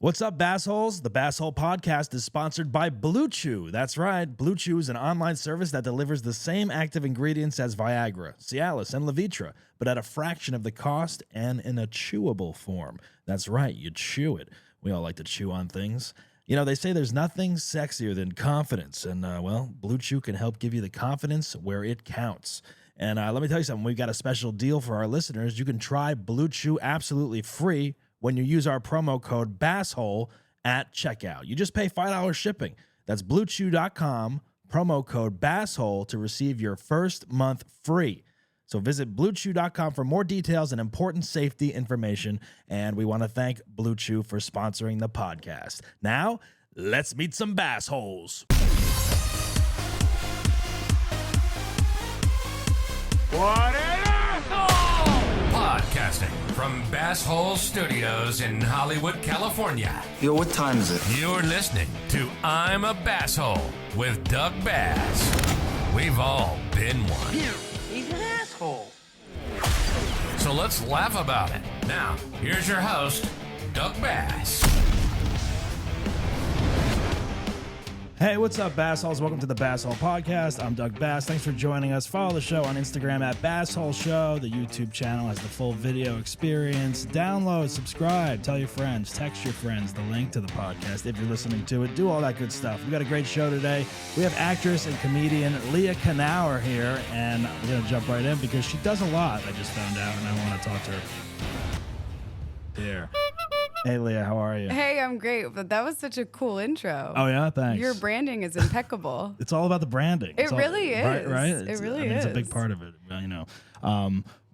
What's up, Bassholes? The Basshole Podcast is sponsored by BlueChew. That's right, BlueChew is an online service that delivers the same active ingredients as Viagra, Cialis, and Levitra, but at a fraction of the cost and in a chewable form. That's right, you chew it. We all like to chew on things. You know, they say there's nothing sexier than confidence, and, BlueChew can help give you the confidence where it counts. And let me tell you something, we've got a special deal for our listeners. You can try BlueChew absolutely free when you use our promo code BASSHOLE at checkout. You just pay $5 shipping. That's BlueChew.com, promo code BASSHOLE to receive your first month free. So visit BlueChew.com for more details and important safety information. And we want to thank BlueChew for sponsoring the podcast. Now, let's meet some Bassholes. What is it? Podcasting from Basshole Studios in Hollywood, California. Yo, what time is it? You're listening to I'm a Basshole with Doug Bass. We've all been one. He's an asshole. So let's laugh about it. Now, here's your host, Doug Bass. Hey, what's up, Bassholes? Welcome to the Basshole Podcast. I'm Doug Bass. Thanks for joining us. Follow the show on Instagram at Basshole Show. The YouTube channel has the full video experience. Download, subscribe, tell your friends, text your friends the link to the podcast if you're listening to it. Do all that good stuff. We got a great show today. We have actress and comedian Leah Knauer here, and we're going to jump right in because she does a lot, I just found out, and I want to talk to her. Here. Hey, Leah, how are you? Hey, I'm great, but that was such a cool intro. Oh, yeah? Thanks. Your branding is impeccable. It's all about the branding. It really is. Right? It really is. is. It's a big part of it, you know.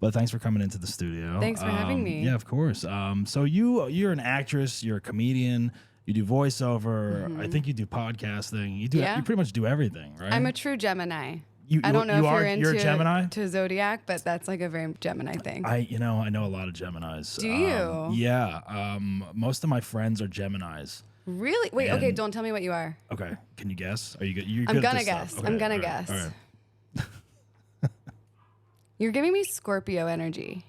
But thanks for coming into the studio. Thanks for having me. Yeah, of course. So you're an actress, you're a comedian, you do voiceover. I think you do podcasting. You pretty much do everything, right? I'm a true Gemini. I don't know if you're into a Gemini? to zodiac, but that's like a very Gemini thing. I know a lot of Geminis. Do you? Yeah. Most of my friends are Geminis. Really? Wait, And- okay, don't tell me what you are. Okay. Can you guess? Are you good? You're I'm good at gonna this guess. stuff. I'm Okay, gonna all right, guess. all right. You're giving me Scorpio energy.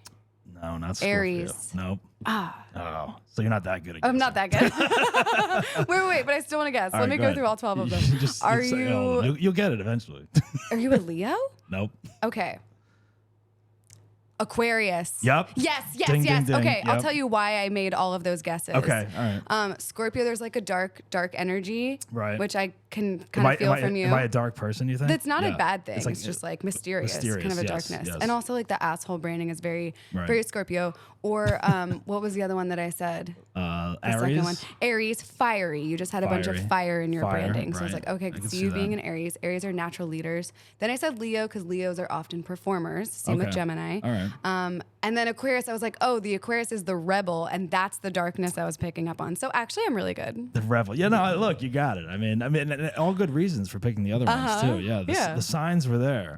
No, not Scorpio. Aries. Nope. Ah. Oh, so you're not that good at I'm guessing. not that good. wait, but I still want to guess. All Let right, me go go ahead. through all 12 of them. You'll get it eventually. Are you a Leo? Nope. Okay. Aquarius. Yep. Yes. Ding, ding, ding. Okay, I'll Yep. tell you why I made all of those guesses. Okay, all right. Scorpio, there's like a dark energy, Right. which I can kind of feel from you. Am I a dark person, you think? That's not Yeah. a bad thing. It's, It's just like mysterious kind of a yes, darkness. yes. And also like the asshole branding is very, Right. very Scorpio. Or what was the other one that I said? The second Aries? one. Aries, fiery. You just had a bunch of Fiery. fire in your Fire, branding. So I was right. like, okay, I I can can see see you being that. an Aries. Aries are natural leaders. Then I said Leo because Leos are often performers. Same with Okay. Gemini. All right. And then Aquarius, I was like, oh, the Aquarius is the rebel, and that's the darkness I was picking up on. So actually, I'm really good. The Revel. Yeah, no, look, you got it. I mean, and all good reasons for picking the other ones too. Yeah, the signs were there.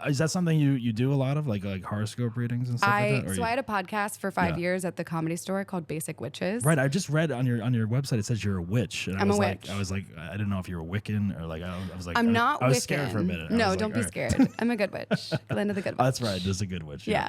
Is that something you do a lot of, like horoscope readings and stuff like that? I had a podcast for 5 years at the Comedy Store called Basic Witches. Right, I just read on your website it says you're a witch. And I'm a like, witch. I was like, I didn't know if you were Wiccan or like I was like, I'm not I was Wiccan. scared for a minute. I No, was don't like, be all right. scared. I'm a good witch. Glenda the good witch. Oh, that's right. There's a good witch. Yeah.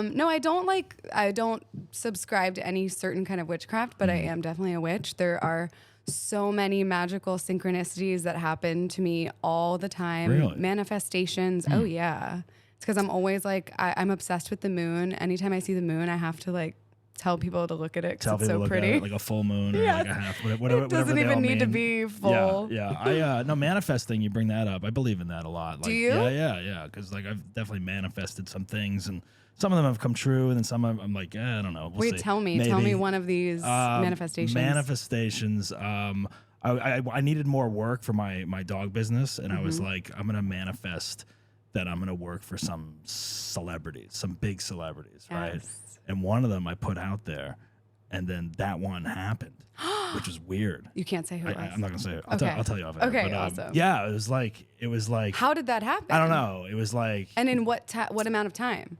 No, I don't subscribe to any certain kind of witchcraft, but I am definitely a witch. There are so many magical synchronicities that happen to me all the time. Really? Manifestations. Oh yeah. It's because I'm always like, I'm obsessed with the moon. Anytime I see the moon, I have to like tell people to look at it Tell because it's people so look pretty. at it like a full moon or like a half. Whatever, It doesn't whatever they even all need to mean. be full. Yeah. No, manifesting. You bring that up. I believe in that a lot. Like, Do you? Yeah. Because like I've definitely manifested some things, and some of them have come true, and then some I'm like, I don't know. We'll Wait, see. tell me Maybe. one of these manifestations. Manifestations. I needed more work for my dog business, and I was like, I'm gonna manifest that I'm gonna work for some celebrities, some big celebrities, right? Yes. And one of them I put out there, and then that one happened, which was weird. You can't say who it was. I'm not gonna say it. Okay. I'll tell you off air. Okay, But, awesome. Yeah, it was like How did that happen? I don't know. It was like And in what amount of time?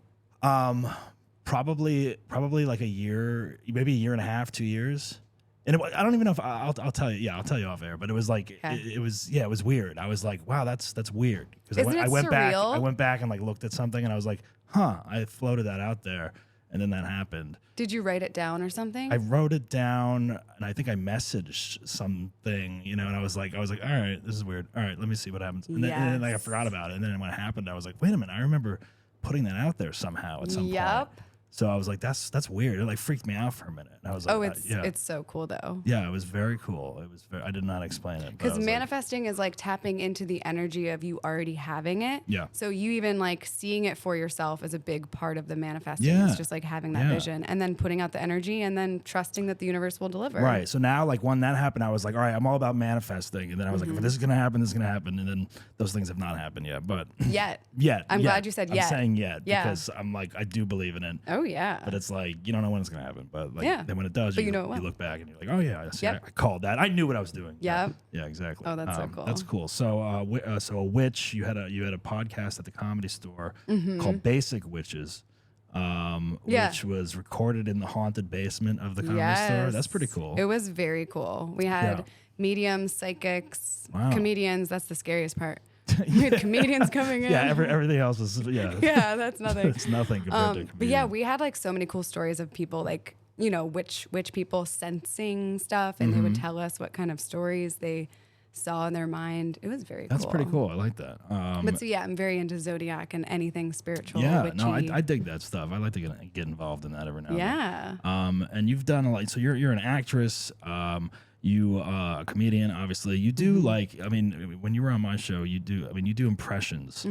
probably like a year, maybe a year and a half, 2 years. And I don't even know if I'll tell you. Yeah, I'll tell you off air. But it was like it was weird. I was like, wow, that's weird. Because Isn't it I went back. surreal? I went back and like looked at something, and I was like, huh. I floated that out there, And then that happened. Did you write it down or something? I wrote it down, and I think I messaged something, and I was like, all right, this is weird. All right, let me see what happens. And then I forgot about it. And then when it happened, I was like, wait a minute, I remember putting that out there somehow at some point. So I was like, that's weird. It like freaked me out for a minute. And I was like, it's so cool though. Yeah, it was very cool. I did not explain it. Because manifesting is like tapping into the energy of you already having it. Yeah. So you even like seeing it for yourself is a big part of the manifesting. Yeah. It's just like having that vision and then putting out the energy and then trusting that the universe will deliver. Right. So now like when that happened, I was like, all right, I'm all about manifesting. And then I was like, if this is going to happen, this is going to happen. And then those things have not happened yet. But Yet. I'm glad you said yet. I'm saying yet because I'm like, I do believe in it. Oh, yeah. But it's like, you don't know when it's going to happen. But like, then when it does, you look back and you're like, oh, yeah, I called that. I knew what I was doing. Yeah. Yeah, exactly. Oh, that's so cool. That's cool. So, so a witch, you had a podcast at the Comedy Store called Basic Witches, which was recorded in the haunted basement of the Comedy Store. That's pretty cool. It was very cool. We had mediums, psychics, comedians. That's the scariest part. We had comedians coming in. Yeah, everything else was yeah, that's nothing. It's nothing compared to a comedian. But yeah, we had like so many cool stories of people like witch people sensing stuff, and they would tell us what kind of stories they saw in their mind. It was very cool. That's pretty cool. I like that. But so yeah, I'm very into zodiac and anything spiritual. Yeah, witchy. no, I dig that stuff. I like to get involved in that every now and then. Yeah. And you've done a lot. So you're an actress. You a comedian, obviously. You do like, I mean, when you were on my show, you do impressions.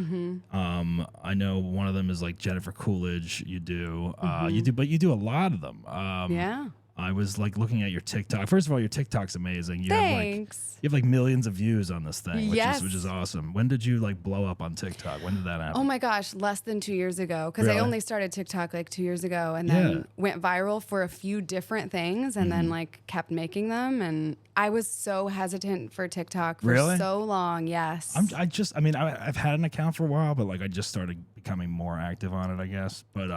I know one of them is like Jennifer Coolidge. You do, but you do a lot of them. Yeah. I was like looking at your TikTok. First of all, your TikTok's amazing. Thanks. You have like millions of views on this thing, Yes. which is awesome. When did you like blow up on TikTok? When did that happen? Oh my gosh, less than 2 years ago. Because Really? I only started TikTok like 2 years ago and then went viral for a few different things and then like kept making them. And I was so hesitant for TikTok for so long. Yes. I've had an account for a while, but like I just started becoming more active on it, I guess. But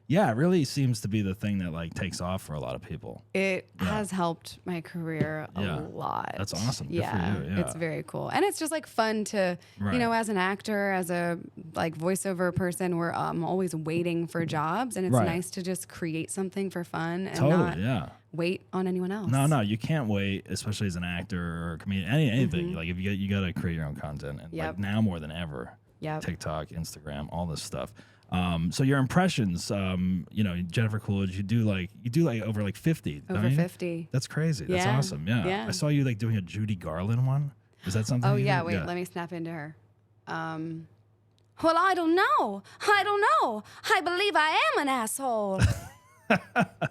it really seems to be the thing that like takes off for a lot of people. It has helped my career a lot. That's awesome. Good Yeah, for you. Yeah. It's very cool. And it's just like fun to, as an actor, as a like voiceover person, we're always waiting for jobs, and it's nice to just create something for fun and not wait on anyone else. No, you can't wait, especially as an actor or a comedian, anything. Like if you got to create your own content, and like now more than ever, TikTok, Instagram, all this stuff. So your impressions, Jennifer Coolidge, you do like over like 50. Over 50. That's crazy. That's awesome. Yeah. I saw you like doing a Judy Garland one. Is that something? Oh yeah. Wait, let me snap into her. Well, I don't know. I believe I am an asshole.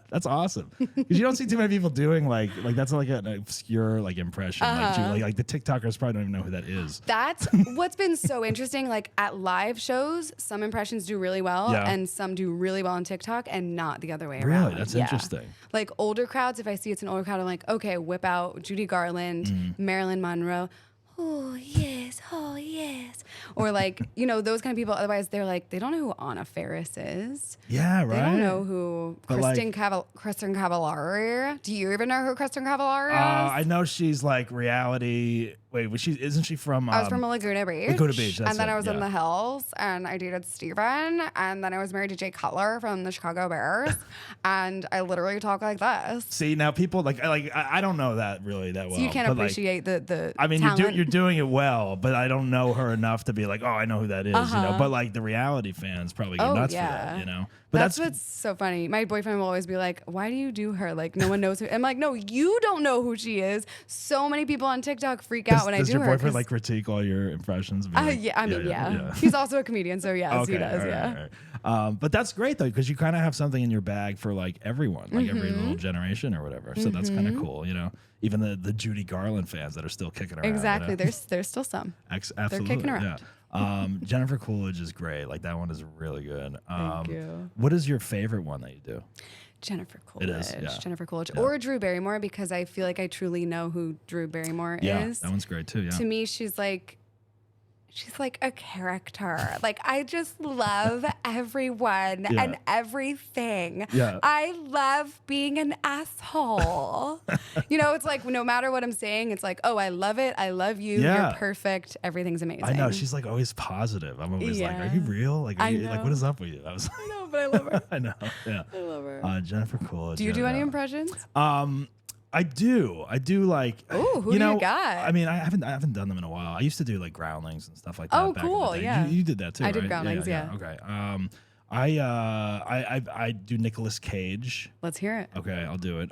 That's awesome. Because you don't see too many people doing like that's like an obscure like impression. Like the TikTokers probably don't even know who that is. That's what's been so interesting. Like at live shows, some impressions do really well and some do really well on TikTok and not the other way around. Really? That's interesting. Like older crowds, if I see it's an older crowd, I'm like, okay, whip out Judy Garland, Marilyn Monroe. Oh, yes. Or like, those kind of people. Otherwise, they're like, they don't know who Anna Faris is. Yeah, right. They don't know who Kristen Cavallari. Do you even know who Kristen Cavallari is? I know she's like reality. Wait, isn't she from? I was from Laguna Beach. Laguna Beach, that's and then it, I was in the Hills, and I dated Steven, and then I was married to Jay Cutler from the Chicago Bears, and I literally talk like this. See, now people I don't know that really that well. So you can't appreciate the I mean, talent. you're doing it well, but I don't know her enough to be like, oh, I know who that is, But like the reality fans probably go nuts for that, But that's what's so funny. My boyfriend will always be like, why do you do her? Like, no one knows who. I'm like, no, you don't know who she is. So many people on TikTok freak out when I do her. Does your boyfriend like critique all your impressions? Yeah. He's also a comedian, so yes, he does. Right. But that's great though, because you kind of have something in your bag for like everyone, like every little generation or whatever. So that's kind of cool, Even the Judy Garland fans that are still kicking around. Exactly. There's still some. Absolutely. They're kicking around. Yeah. Jennifer Coolidge is great. Like that one is really good. Thank you. What is your favorite one that you do? Jennifer Coolidge. It is, yeah. Jennifer Coolidge. Or Drew Barrymore, because I feel like I truly know who Drew Barrymore is. Yeah, that one's great too, yeah. To me, she's like a character. Like, I just love everyone and everything. Yeah. I love being an asshole. You know, it's like no matter what I'm saying, it's like, oh, I love it. I love you. Yeah. You're perfect. Everything's amazing. I know. She's like always positive. I'm always like, Yeah. are you real? Like, I like, what is up with you? I was I know, but I love her. I know. Yeah. I love her. Jennifer Coolidge. Do you do any impressions? I do like. Ooh, who you do know, you got? I mean, I haven't done them in a while. I used to do like groundlings and stuff like that. Oh, back in the cool, day. yeah. You did that too, I right? did groundlings, yeah. Okay. I do Nicolas Cage. Let's hear it. Okay, I'll do it.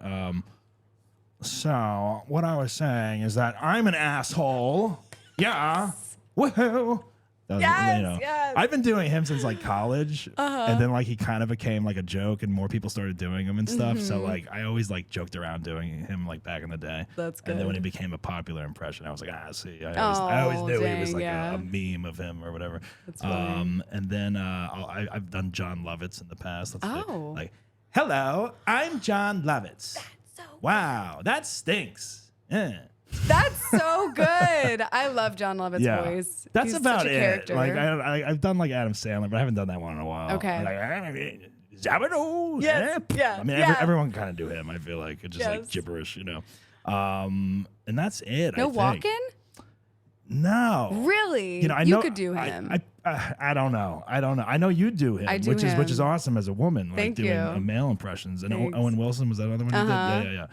So what I was saying is that I'm an asshole. Yeah. Woohoo. That was, Yes, yes. I've been doing him since like college, and then like he kind of became like a joke, and more people started doing him and stuff. So like I always like joked around doing him like back in the day. That's And then when he good. became a popular impression, I was like, see, I always knew he was dang, like yeah. a meme of him or whatever. That's funny. And then I've done John Lovitz in the past. Oh. Like, hello, I'm John Lovitz. Wow, that stinks. Yeah. That's so good. I love John Lovett's Yeah, voice. that's He's about such a it. character. Like I've done like Adam Sandler, but I haven't done that one in a while. Okay. Like, Zabadoo. Yes, yeah, I mean, yeah. everyone kind of do him. I feel like it's just like Yes. gibberish, you know. And that's it. No I think. walk-in? No. Really? You know, I you know could do him. I don't know. I know you do him, I do which is him. awesome as a woman. Like Thank doing you. male impressions. And Thanks. Owen Wilson, was that another one you Uh-huh. did? Yeah.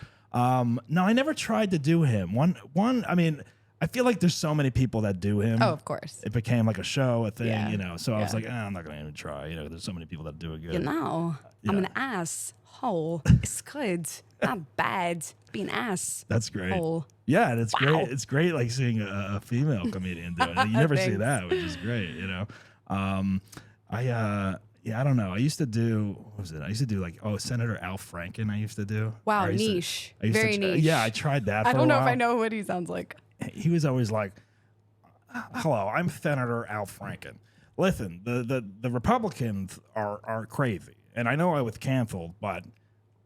No, I never tried to do him. One. I mean, I feel like there's so many people that do him. Oh, of course. It became like a show, a thing, Yeah. you know. So I was Yeah. like, I'm not gonna even try. You know, there's so many people that do it good. You know, I'm Yeah. an asshole. It's good. Not bad. Be an ass. That's great. Hole. Yeah, and it's Wow. great. It's great, like seeing a female comedian do it. You never see Thanks. that, which is great. You know, I don't know. I used to do what was it? I used to do like Senator Al Franken. I used to do. Wow, I used to- niche. I used to Very try- niche. Yeah, I tried that. For I don't a know if while. I know what he sounds like. He was always like, "Hello, I'm Senator Al Franken. Listen, the Republicans are crazy, and I know I was canceled, but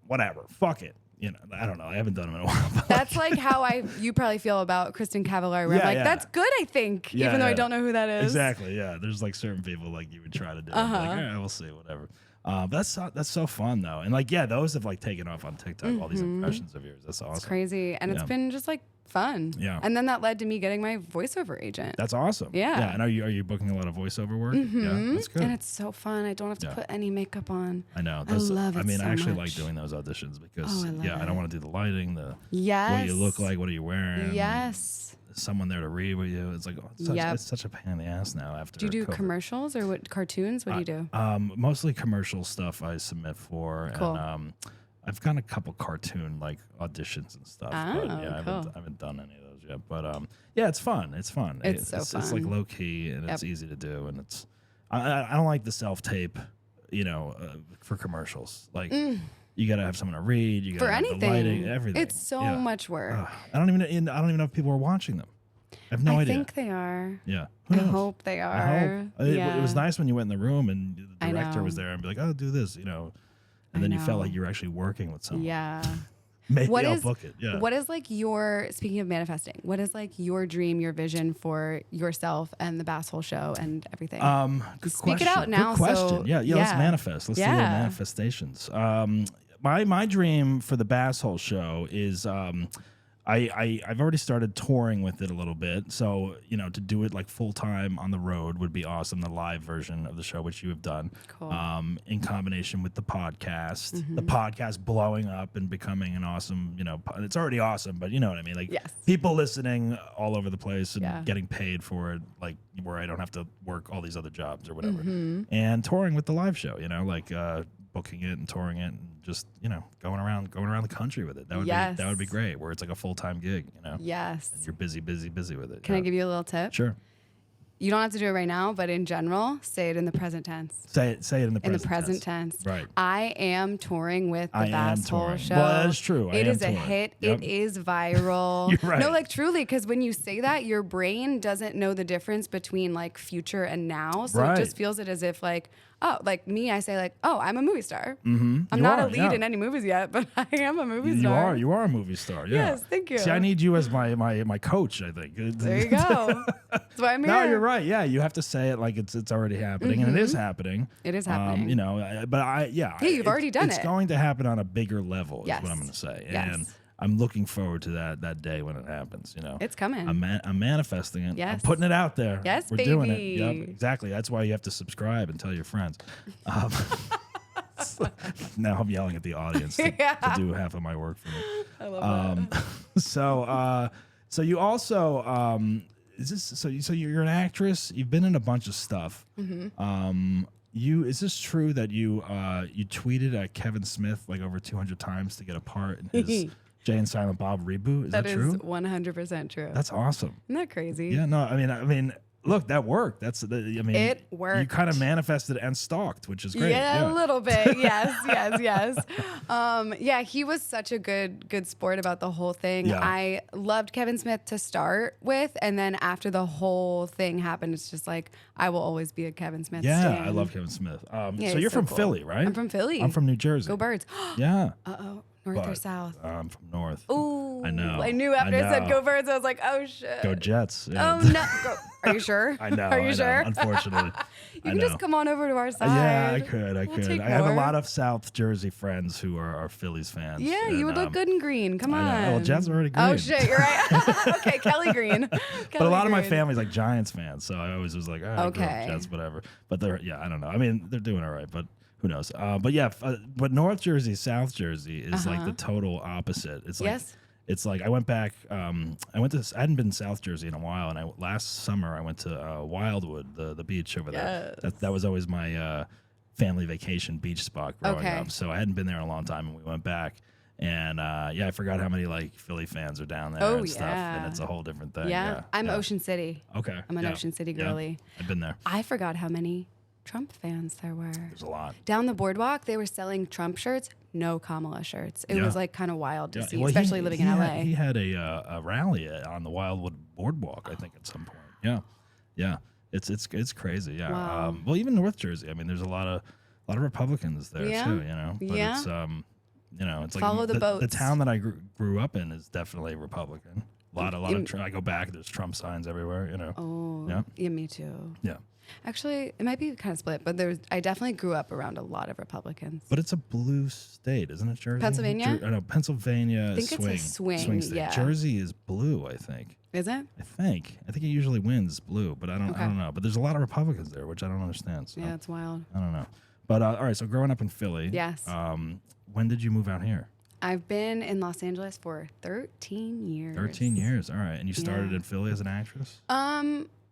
whatever. Fuck it. You know, I don't know. I haven't done them in a while. But That's like how you probably feel about Kristen Cavallari. Where Yeah, I'm like, yeah. that's good, I think, Yeah, even though I yeah. don't know who that is. Exactly. Yeah. There's like certain people like you would try to do. Like, all right, we'll see. Whatever. But that's so fun though, and like those have like taken off on TikTok. All these impressions of yours. That's awesome. It's crazy. And it's Yeah. been just like fun. Yeah. And then that led to me getting my voiceover agent. That's awesome. Yeah. Yeah. And are you booking a lot of voiceover work? Yeah. That's good. And it's so fun. I don't have to Yeah. put any makeup on. I know. I love it I mean, so I actually much. like doing those auditions because Oh, I love I don't it. want to do the lighting, the Yes. what you look like, what are you wearing? Yes. Someone there to read with you. It's like Yep. it's such a pain in the ass now after. Do you do COVID. commercials or what cartoons? What do you do? Mostly commercial stuff I submit for, Cool. and I've gotten a couple cartoon like auditions and stuff. But Oh, yeah, I cool. haven't done any of those yet. But yeah, it's fun. It's fun. It's so It's like fun. low key and it's Yep. easy to do, and it's I don't like the self tape, for commercials. Like you got to have someone to read. You got For to have the anything. lighting, everything. It's so Yeah. much work. I don't even know if people are watching them. I have no I idea. think they are. Yeah. I Who knows? hope they I are. hope. It was nice when you went in the room and the I director was know. there and be like, "Oh, do this," and then you felt like you were actually working with someone. Yeah. Maybe What I'll is book it. Yeah. what is like speaking of manifesting, what is like your dream, your vision for yourself and the Basshole show and everything? Good Speak it question. out now, Good question. so- Let's yeah. manifest. Let's do Yeah. little manifestations. My dream for the Basshole show is I've already started touring with it a little bit. So, to do it like full time on the road would be awesome. The live version of the show, which you have done, Cool. in combination with the podcast, Mm-hmm. the podcast blowing up and becoming an awesome, it's already awesome, but you know what I mean? Like Yes. people listening all over the place and Yeah. getting paid for it, like where I don't have to work all these other jobs or whatever. Mm-hmm. And touring with the live show, booking it and touring it and just, going around the country with it. That would be Yes. great, where it's like a full-time gig, Yes. You're busy with it. Can I give you a little tip? Sure. You don't have to do it right now, but in general, say it in the present tense. Say it in the present In the present tense. Right. I am touring with the I am Basshole touring. show. Well, that is true. I It am is a touring. hit. Yep. It is viral. You're right. No, like truly, because when you say that, your brain doesn't know the difference between like future and now. So Right. it just feels it as if like, oh, like me, I say like, oh, I'm a movie star. Mm-hmm. I'm not a lead in any movies yet, but I am a movie star. You are a movie star. Yeah. Yes, thank you. See, I need you as my coach, I think. There you go. That's why I'm here. No, you're right. Yeah, you have to say it like it's already happening, and it is happening. It is happening. But you've already done It's it. going to happen on a bigger level, Yes. is what I'm going to say. Yes. And I'm looking forward to that day when it happens. You know, It's coming. I'm manifesting it. I'm Yes. putting it out there. Yes, we're doing it. baby. Yep, exactly. That's why you have to subscribe and tell your friends. Now I'm yelling at the audience to do half of my work for me. I love that. So you also is this so you're an actress? You've been in a bunch of stuff. Mm-hmm. Is this true that you tweeted at Kevin Smith like over 200 times to get a part in his Jay and Silent Bob reboot? Is that true? 100% true. That's awesome. Isn't that crazy? Yeah, no, I mean, look, that worked. It worked. You kind of manifested and stalked, which is great. Yeah, a little bit. Yes. Yeah, he was such a good sport about the whole thing. Yeah. I loved Kevin Smith to start with, and then after the whole thing happened, it's just like I will always be a Kevin Smith stan. I love Kevin Smith. So he's you're so from cool. Philly, right? I'm from Philly. I'm from New Jersey. Go Birds. Yeah. Uh-oh. North or But south? I'm from North. Ooh. I know. I knew after I said know. Go Birds, I was like, oh shit. Go Jets. Yeah. Oh no. Are you sure? I know. Are you sure? Unfortunately. You can just come on over to our side. Yeah, I could. We'll take I have a more. lot of South Jersey friends who are Phillies fans. Yeah, you would look good in green. Come on. I know. Well, Jets are already green. Oh shit, you're right. Okay, Kelly Green. But a lot of my family's like Giants fans, so I always was like, I grew up Okay. Jets, whatever. But I don't know. I mean, they're doing all right, but who knows? But yeah, but North Jersey, South Jersey is like the total opposite. It's like Yes. it's like I went back. I hadn't been in South Jersey in a while, and last summer I went to Wildwood, the beach over there. That was always my family vacation beach spot growing up. So I hadn't been there in a long time, and we went back. And I forgot how many like Philly fans are down there and stuff, and it's a whole different thing. Yeah, I'm Ocean City. Okay, I'm an Ocean City girly. I've been there. I forgot how many Trump fans there were. There's a lot. Down the boardwalk, they were selling Trump shirts, no Kamala shirts. It was like kind of wild to see, Well, especially living in LA. He had a rally on the Wildwood Boardwalk, I think, at some point. Yeah. It's crazy. Yeah. Wow. Well, even North Jersey. I mean, there's a lot of Republicans there Yeah. too. You know. But Yeah. It's it's like Follow the boats. The town that I grew up in is definitely Republican. A lot of I go back. There's Trump signs everywhere. You know. Oh. Yeah, me too. Yeah. Actually, it might be kind of split, but I definitely grew up around a lot of Republicans. But it's a blue state, isn't it, Jersey? Pennsylvania? No, Pennsylvania. I think it's a swing, state. yeah. Jersey is blue, I think. Is it? I think it usually wins blue, but I don't know. But there's a lot of Republicans there, which I don't understand. So Yeah, it's wild. I don't know. But all right, so growing up in Philly. Yes. When did you move out here? I've been in Los Angeles for 13 years. 13 years. All right, and you started in Philly as an actress.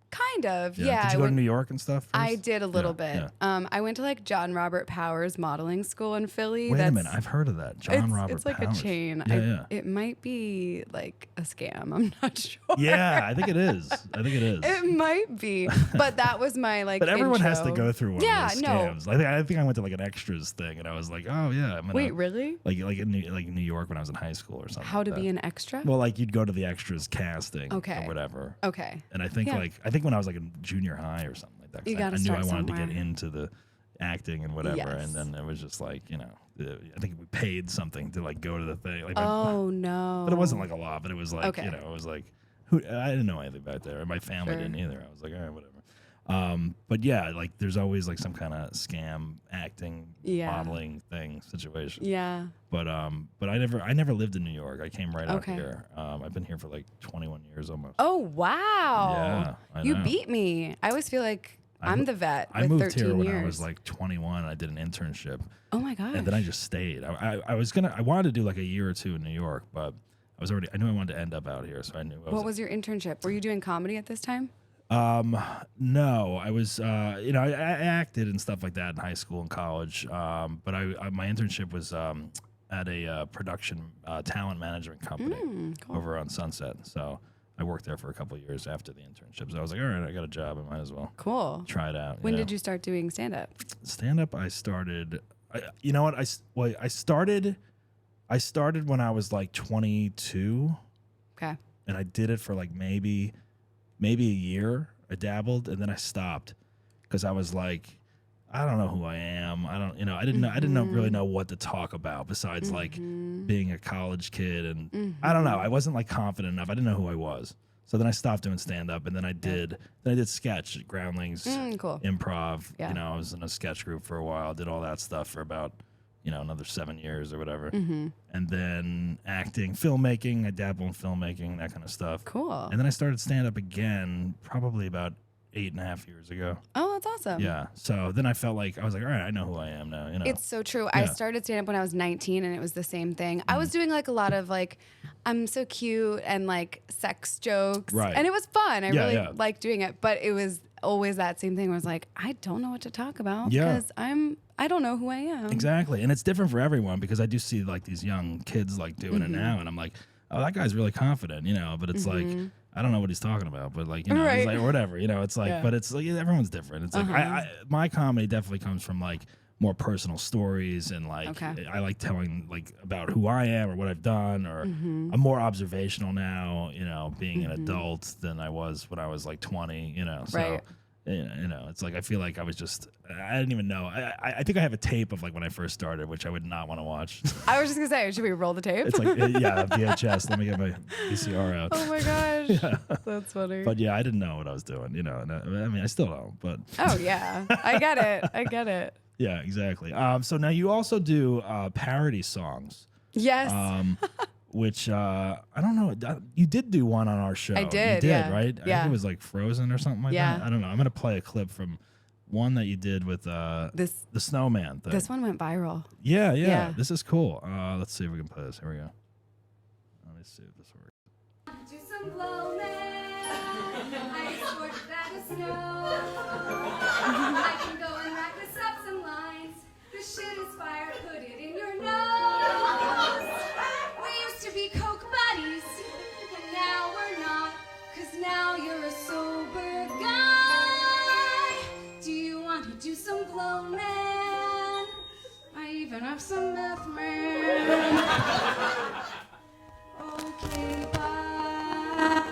Kind of. Yeah. Did you go to New York and stuff first? I did a little Yeah, bit. yeah. I went to like John Robert Powers modeling school in Philly. Wait a minute, I've heard of that. John Robert It's like Powers. a chain. Yeah. It might be like a scam. I'm not sure. Yeah, I think it is. It might be, but that was my like. But everyone has to intro. go through one of those scams. I think I went to like an extras thing, and I was like, oh yeah, I'm gonna. Wait, really? Like in New York when I was in high school or something. How to like be that. an extra? Well, like you'd go to the extras casting or Okay. whatever. Okay. And I think when I was like in junior high or something like that, 'cause You gotta I knew I start wanted to somewhere. get into the acting and whatever, Yes. and then it was just like I think we paid something to like go to the thing. Like Oh no. but it wasn't like a lot, but it was like Okay. it was like I didn't know anything back there. My family Sure. didn't either. I was like, all right, whatever. But yeah, like there's always like some kind of scam acting modeling thing situation. Yeah. But I never lived in New York. I came right out Okay. here. I've been here for like 21 years almost. Oh wow. Yeah, I You know. beat me. I always feel like I'm the vet. I with moved 13 here when years. I was like 21. And I did an internship, Oh my gosh. and then I just stayed. I wanted to do like a year or two in New York, but I knew I wanted to end up out here, so I knew. What was your internship? Were you doing comedy at this time? No, I was, I acted and stuff like that in high school and college. But my internship was at a production talent management company Cool. over on Sunset. So I worked there for a couple of years after the internship. So I was like, all right, I got a job. I might as well Cool. try it out. When did you start doing stand up? Stand up? I started. You know what? I started when I was like 22, Okay. and I did it for like maybe a year. I dabbled, and then I stopped because I was like, I don't know who I am. I didn't really know what to talk about besides like being a college kid, and I don't know. I wasn't like confident enough. I didn't know who I was. So then I stopped doing stand up, and then I did sketch at Groundlings, Cool. improv. Yeah. I was in a sketch group for a while. Did all that stuff for about another 7 years or whatever. And then acting, filmmaking. I dabble in filmmaking, that kind of stuff. Cool. And then I started stand-up again probably about 8.5 years ago. Oh, that's awesome. Yeah. So then I felt like, I was like, all right, I know who I am now. It's so true. I started stand-up when I was 19, and it was the same thing. I was doing like a lot of like, I'm so cute and like sex jokes. Right. And it was fun. I really yeah. liked doing it. But it was always that same thing where I was like, I don't know what to talk about Yeah. because I don't know who I am. Exactly. And it's different for everyone because I do see like these young kids like doing it now, and I'm like, oh, that guy's really confident, but it's like, I don't know what he's talking about, but like, Right. it's like, or whatever, it's like, Yeah. but it's like, everyone's different. It's like, my comedy definitely comes from like more personal stories, and like, Okay. I like telling like about who I am or what I've done, or I'm more observational now, being an adult than I was when I was like 20, so. Right. It's like I feel like I didn't even know. I think I have a tape of like when I first started, which I would not want to watch. I was just going to say, should we roll the tape? It's like, yeah, VHS. Let me get my VCR out. Oh my gosh. That's funny. But yeah, I didn't know what I was doing, and I mean, I still don't, but. Oh yeah, I get it. Yeah, exactly. So now you also do parody songs. Yes. Which I don't know. You did do one on our show. I did, You did, yeah. right? I Yeah. think it was like Frozen or something like Yeah. that. I don't know. I'm gonna play a clip from one that you did with the snowman thing. This one went viral. Yeah. Yeah. This is cool. Let's see if we can play this. Here we go. Let me see if this works. Do some blow, man. I scored a bag of snow. I can go and rack this up some lines. This shit is fire. Put it in your nose. We used to be coke buddies, and now we're not. 'Cause now you're a sober guy. Do you want to do some blow, man? I even have some meth, man. Okay, bye.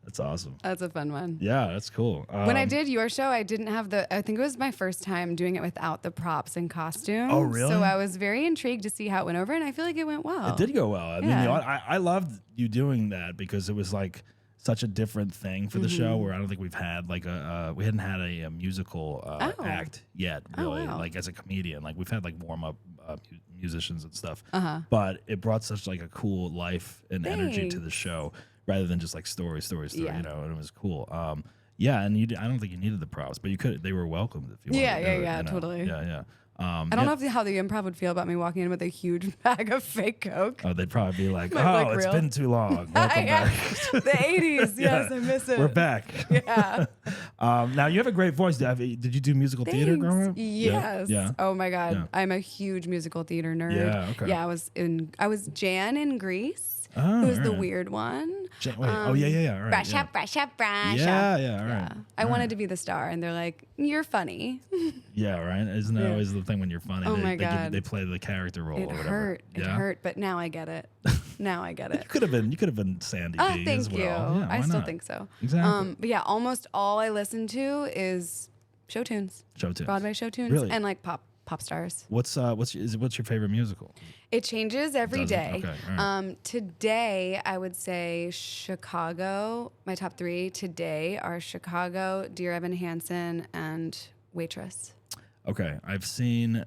That's awesome. That's a fun one. Yeah, that's cool. When I did your show, I didn't have I think it was my first time doing it without the props and costumes. Oh, really? So I was very intrigued to see how it went over, and I feel like it went well. It did go well. I mean, Yeah. I loved you doing that because it was like such a different thing for the show where I don't think we've had like we hadn't had a musical act yet, really, wow. like as a comedian. Like we've had like warm up musicians and stuff, but it brought such like a cool life and energy to the show rather than just like story, Yeah. and it was cool. Yeah, and I don't think you needed the props, but you could. They were welcomed if you wanted Yeah, to do yeah, it, yeah, totally. Yeah. I don't know how the improv would feel about me walking in with a huge bag of fake Coke. Oh, they'd probably be like, Might look it's real." been too long. Welcome Yeah. back. The 80s. Yes, I miss it. We're back. Yeah. Now you have a great voice. Did you do musical theater growing up? Yes. Yeah. Oh my God. Yeah. I'm a huge musical theater nerd. Yeah, okay. Yeah, I was Jan in Grease. Oh, who was the alright. weird one. Wait. Oh yeah. All right. Brush yeah. up, brush up, brush Yeah, up. yeah, all right. I All wanted right. to be the star, and they're like, "You're funny." Yeah, right. Isn't that Yeah. always the thing when you're funny? Oh they, my they God. they play the character role It or whatever. hurt. It Yeah? hurt, but now I get it. Now I get You it. could have been Sandy Oh, B thank as well. you. Yeah, I why still not? think so. Exactly. But yeah, almost all I listen to is show tunes, Show tunes. Broadway show tunes, Really? and like pop stars. What's your favorite musical? It changes every Does it? day. Okay, all right. Today, I would say Chicago. My top three today are Chicago, Dear Evan Hansen, and Waitress. Okay, I've seen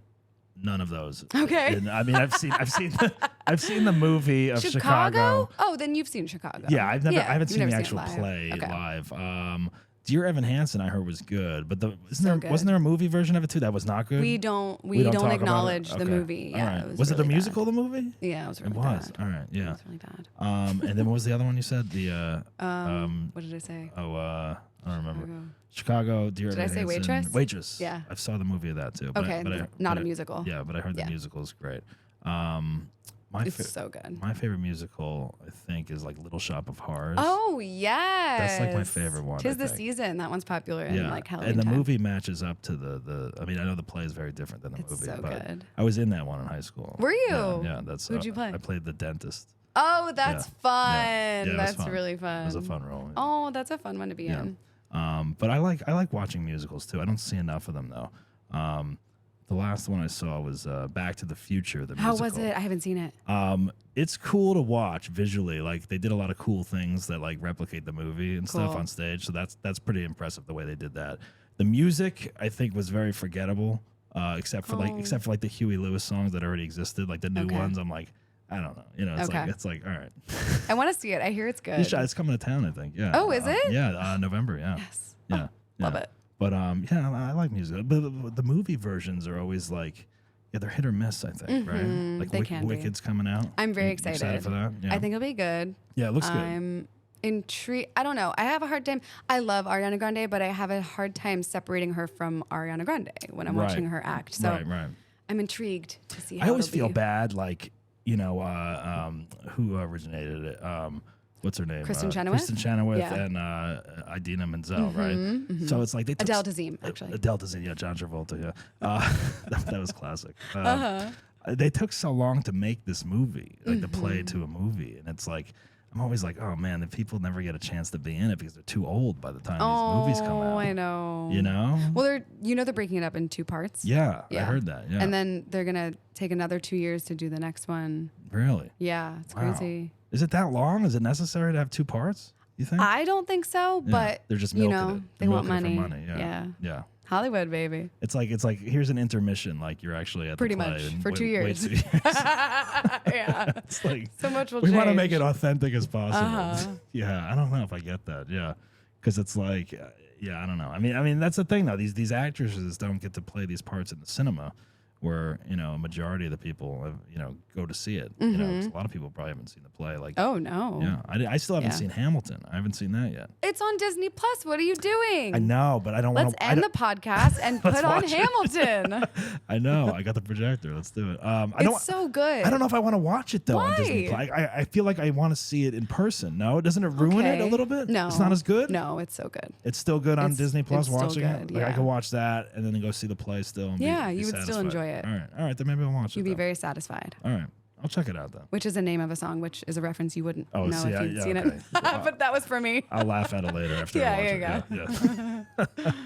none of those. Okay. And, I mean, I've seen the movie of Chicago. Oh, then you've seen Chicago. Yeah, I haven't you've seen never the actual it live. play Okay. live. Dear Evan Hansen, I heard was good, but good. wasn't there a movie version of it too that was not good? We don't talk about it? acknowledge the Okay. movie. All Yeah, right. it Was it the really musical? bad. The movie? Yeah, it was really It was. bad. All right. It Yeah. was really bad. And then what was the other one you said? What did I say? I don't remember. Chicago. Chicago, Dear Did I Evan say Hansen. Waitress? Waitress. Yeah. I saw the movie of that too. But Okay, not a musical. Yeah, but I heard the Yeah. musical is great. It's so good. My favorite musical, I think, is like Little Shop of Horrors. Oh yes, That's like my favorite one, Tis I the think. season. That one's popular in like Halloween and the time. movie matches up to the. I mean, I know the play is very different than the It's movie, so but good. I was in that one in high school. Were you? Yeah, that's. Who'd you play? I played the dentist. Oh, that's Yeah. fun. Yeah, it was That's fun. really fun. It was a fun role. Oh, that's a fun one to be Yeah. in. But I like watching musicals too. I don't see enough of them though. The last one I saw was Back to the Future. The How musical. was it? I haven't seen it. It's cool to watch visually. Like they did a lot of cool things that like replicate the movie and stuff Cool. on stage. So that's pretty impressive the way they did that. The music I think was very forgettable, except for like the Huey Lewis songs that already existed, like the new ones. I'm like, I don't know. You know, it's like all right. I want to see it. I hear it's good. It's coming to town, I think. Yeah. Oh, is it? Yeah, November. Yeah. Yes. Yeah. Love it. But yeah, I like music. But the movie versions are always like, yeah, they're hit or miss. I think, right? Like they can be. Wicked's coming out. I'm very You excited for that. Yeah. I think it'll be good. Yeah, it looks good. I'm intrigued. I don't know. I have a hard time. I love Ariana Grande, but I have a hard time separating her from Ariana Grande when I'm watching her act. So right. I'm intrigued to see how I always it'll feel be. bad, like, you know, who originated it? What's her name? Kristen Chenoweth? Yeah. And Idina Menzel, right? So it's like they took Adele Dazeem, actually. Adele Dazeem, yeah, John Travolta, yeah. That was classic. They took so long to make this movie, like the play to a movie, and it's like I'm always like, oh man, the people never get a chance to be in it because they're too old by the time these movies come out. Oh, I know. You know? Well, they're breaking it up in 2 parts. Yeah, I heard that. Yeah. And then they're gonna take another 2 years to do the next one. Really? Yeah, it's Wow. crazy. Is it that long? Is it necessary to have 2 parts? You think? I don't think so, Yeah. but they're just you milking know, it. they They're want milking money. it for money. Yeah. Hollywood, baby. It's like here's an intermission, like you're actually at Pretty the play much, and for 2 years. 2 years. Yeah. It's like So much will we want to change. make it authentic as possible. Yeah, I don't know if I get that. Yeah, because it's like, yeah, I don't know. I mean that's the thing though. These actresses don't get to play these parts in the cinema, where you know a majority of the people go to see it. You know, 'cause a lot of people probably haven't seen the play. Like, Oh no. yeah, I still haven't Yeah. seen Hamilton. I haven't seen that yet. It's on Disney Plus. What are you doing? I know, but I don't want Let's to. end the podcast and put on watch it. Hamilton. I know. I got the projector. Let's do it. It's so good. I don't know if I want to watch it though on Why? Disney Plus. I feel like I want to see it in person. No, doesn't it ruin it a Okay. little bit? No. It's not as good? No, it's so good. It's still good on It's- Disney Plus it's still watching it? good, Like I yeah. could watch that and then go see the play still and Yeah, be you would still satisfied. enjoy it. All right, then maybe I'll watch it. You'd be then. very satisfied. All right. I'll check it out then. Which is the name of a song, which is a reference you wouldn't Oh, know see, if you'd yeah, seen okay. it. But that was for me. I'll laugh at it later after Yeah, I watch there it. you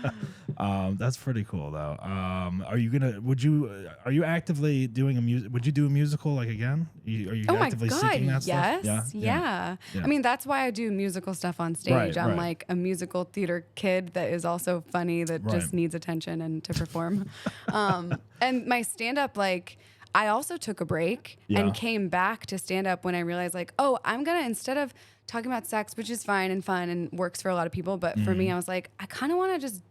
Yeah. That's pretty cool though. Are you actively doing a music? Would you do a musical like again? Are you Oh my actively God, seeking that yes. stuff? Yeah. Yeah. I mean, that's why I do musical stuff on stage. Right, I'm right. like a musical theater kid that is also funny, that Right. just needs attention and to perform. And my stand up, like, I also took a break Yeah. and came back to stand up when I realized, like, oh, I'm going to, instead of talking about sex, which is fine and fun and works for a lot of people, but for me, I was like, I kind of want to just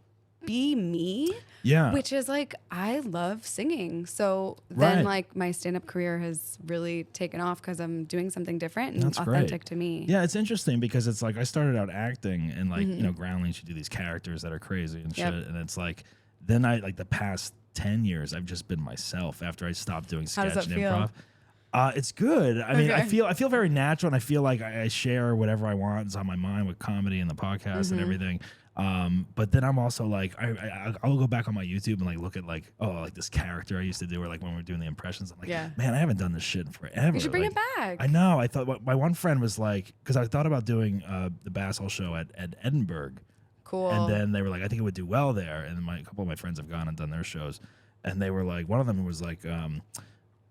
be me. Yeah. Which is like, I love singing. So then Right. like my stand-up career has really taken off because I'm doing something different and That's authentic great. to me. Yeah, it's interesting because it's like I started out acting and like, you know, Groundlings, you do these characters that are crazy and Yep. shit. And it's like, then I like the past 10 years, I've just been myself after I stopped doing How sketch does and that feel? improv. It's good. I mean, Okay. I feel very natural and I feel like I share whatever I want is on my mind with comedy and the podcast and everything. But then I'm also like, I'll go back on my YouTube and like look at like, oh, like this character I used to do, or like when we were doing the impressions. I'm like, Yeah. man, I haven't done this shit in forever. You should bring Like, it back. I know. I thought my one friend was like, because I thought about doing the Basshole show at Edinburgh. Cool. And then they were like, I think it would do well there. And a couple of my friends have gone and done their shows. And they were like, one of them was like,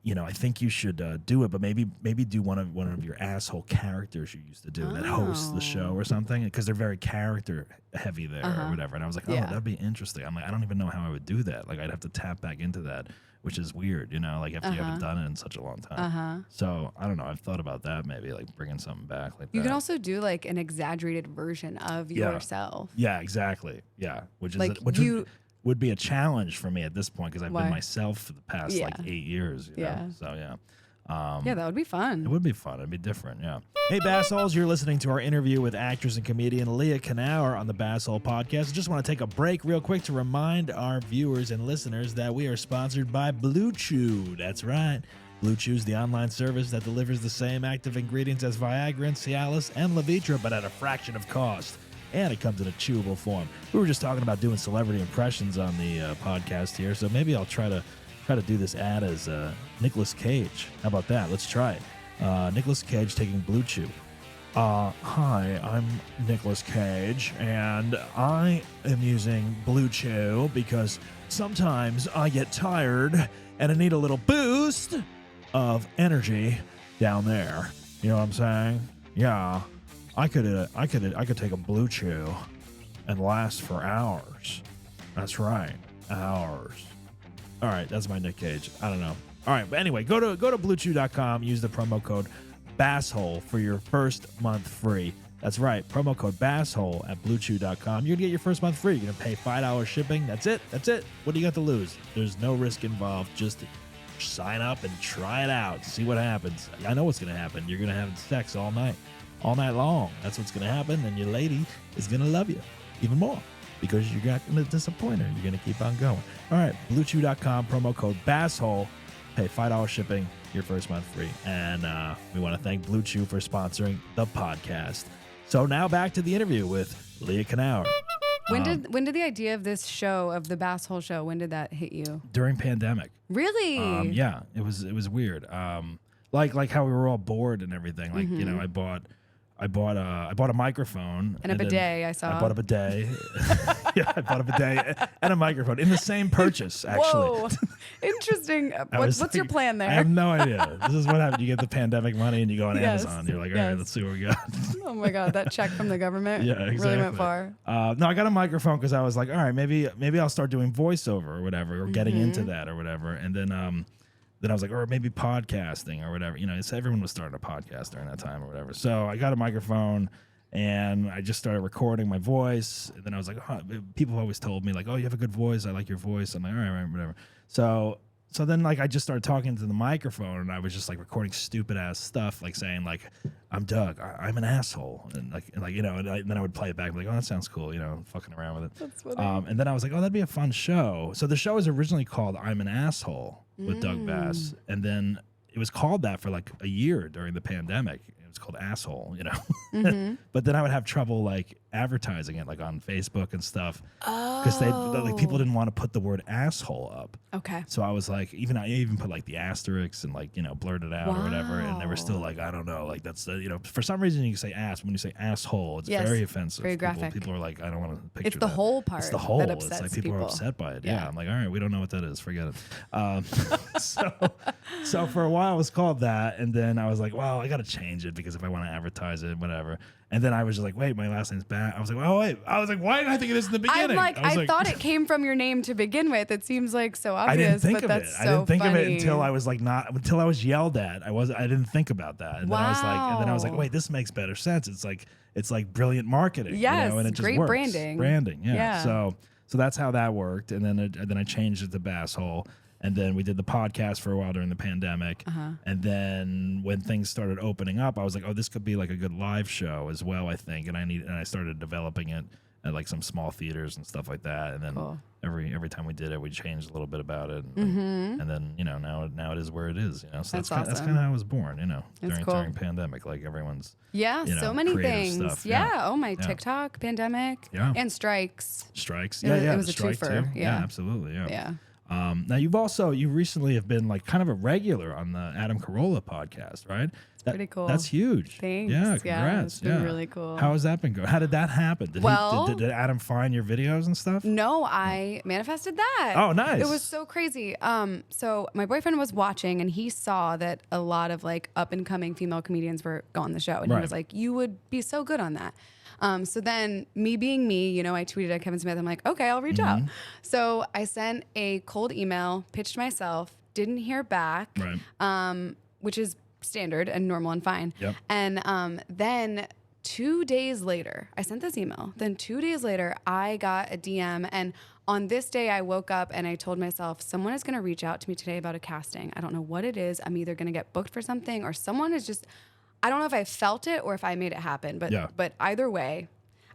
you know, I think you should do it, but maybe do one of your asshole characters you used to do that hosts the show or something, because they're very character heavy there or whatever. And I was like, oh, Yeah. that'd be interesting. I'm like, I don't even know how I would do that. Like, I'd have to tap back into that, which is weird, you know, like after you haven't done it in such a long time. So I don't know. I've thought about that, maybe like bringing something back like You that. can also do like an exaggerated version of Yeah. yourself. Yeah, exactly. Yeah, which is Like, which you- would be a challenge for me at this point because I've Why? been myself for the past like Yeah. 8 years. You Yeah. know? So yeah. Yeah, that would be It fun. would be fun. It'd be different, yeah. Hey, Bassholes, you're listening to our interview with actress and comedian Leah Knauer on the Basshole Podcast. I just want to take a break real quick to remind our viewers and listeners that we are sponsored by BlueChew. That's right. BlueChew is the online service that delivers the same active ingredients as Viagra and Cialis and Levitra, but at a fraction of cost. And it comes in a chewable form. We were just talking about doing celebrity impressions on the podcast here, so maybe I'll try to do this ad as Nicolas Cage. How about that? Let's try it. Nicolas Cage taking BlueChew. Hi, I'm Nicolas Cage, and I am using BlueChew because sometimes I get tired and I need a little boost of energy down there. You know what I'm saying? Yeah, I could take a BlueChew and last for hours. That's right. Hours. All right, that's my Nick Cage. I don't know. All right, but anyway, go to BlueChew.com. Use the promo code BASSHOLE for your first month free. That's right, promo code BASSHOLE at BlueChew.com. You're gonna get your first month free. You're gonna pay $5 shipping. That's it. What do you got to lose? There's no risk involved. Just sign up and try it out. See what happens. I know what's gonna happen. You're gonna have sex all night long. That's what's gonna happen, and your lady is gonna love you even more because you're not gonna disappoint her. You're gonna keep on going. All right, BlueChew.com, promo code BASSHOLE. Pay $5 shipping, your first month free. And we want to thank Blue Chew for sponsoring the podcast. So now back to the interview with Leah Knauer. When did the idea of this show, of the Basshole show, when did that hit you? During pandemic. Really? Yeah, it was weird. Like how we were all bored and everything. Like, you know, I bought a microphone and a bidet. I saw. I bought a bidet. Yeah, I bought a bidet and a microphone in the same purchase. Actually. Whoa, interesting. What's your plan there? I have no idea. This is what happens. You get the pandemic money and you go on Amazon. You're like, all right, let's see what we got. Oh my God, that check from the government. Yeah, exactly. Really went far. No, I got a microphone because I was like, all right, maybe I'll start doing voiceover or whatever, or getting into that or whatever, and then I was like, or maybe podcasting or whatever. You know, everyone was starting a podcast during that time or whatever. So I got a microphone and I just started recording my voice. And then I was like, people always told me like, oh, you have a good voice. I like your voice. I'm like, all right, whatever. So then like I just started talking to the microphone and I was just like recording stupid ass stuff, like saying like, I'm Doug, I'm an asshole. And like you know, and then I would play it back like, oh, that sounds cool, you know, fucking around with it. That's funny. And then I was like, oh, that'd be a fun show. So the show was originally called I'm an Asshole with Doug Bass. And then it was called that for like a year during the pandemic. It was called Asshole, you know. But then I would have trouble like advertising it like on Facebook and stuff because like people didn't want to put the word asshole up. Okay. So I was like, I even put like the asterisks and like, you know, blurred it out or whatever, and they were still like, I don't know, like that's you know, for some reason you can say ass when you say asshole, it's very offensive. Very graphic. People are like, I don't want to picture. It's the that. whole part. It's the whole. That It's upsets like people are upset by it. Yeah. I'm like, all right, we don't know what that is. Forget it. So for a while it was called that, and then I was like, well, I got to change it because if I want to advertise it, whatever. And then I was just like, wait, my last name's Bat. I was like, oh wait. I was like, why didn't I think of this in the beginning? I thought it came from your name to begin with. It seems like so obvious. I didn't think but of that's it. So I didn't think funny. of it until I was like until I was yelled at. I didn't think about that. And then I was like, wait, this makes better sense. It's like brilliant marketing. Yes, you know, and it just great works. branding. Yeah. So that's how that worked. And then I changed it to Basshole. And then we did the podcast for a while during the pandemic. And then when things started opening up, I was like, oh, this could be like a good live show as well, I think. And I started developing it at like some small theaters and stuff like that. And then every time we did it, we changed a little bit about it. And then, you know, now it is where it is, you know. So that's kind of how I was born, you know, during pandemic. Like everyone's so many things. Stuff. Yeah. Oh my TikTok, pandemic, and strikes. Strikes. It was a strike twofer. too. Yeah, absolutely. Yeah. Now you recently have been like kind of a regular on the Adam Carolla podcast, right? Pretty cool. That's huge. Thanks. Yeah, congrats. It's been really cool. How has that been going? How did that happen? Did Adam find your videos and stuff? No, I manifested that. Oh, nice. It was so crazy. So my boyfriend was watching and he saw that a lot of like up and coming female comedians were on the show, and he was like, "You would be so good on that." So then me being me, you know, I tweeted at Kevin Smith. I'm like, okay, I'll reach out. So I sent a cold email, pitched myself, didn't hear back, which is standard and normal and fine. Yep. And then 2 days later, I sent this email. Then 2 days later, I got a DM. And on this day, I woke up and I told myself, someone is going to reach out to me today about a casting. I don't know what it is. I'm either going to get booked for something or someone is just... I don't know if I felt it or if I made it happen, but either way,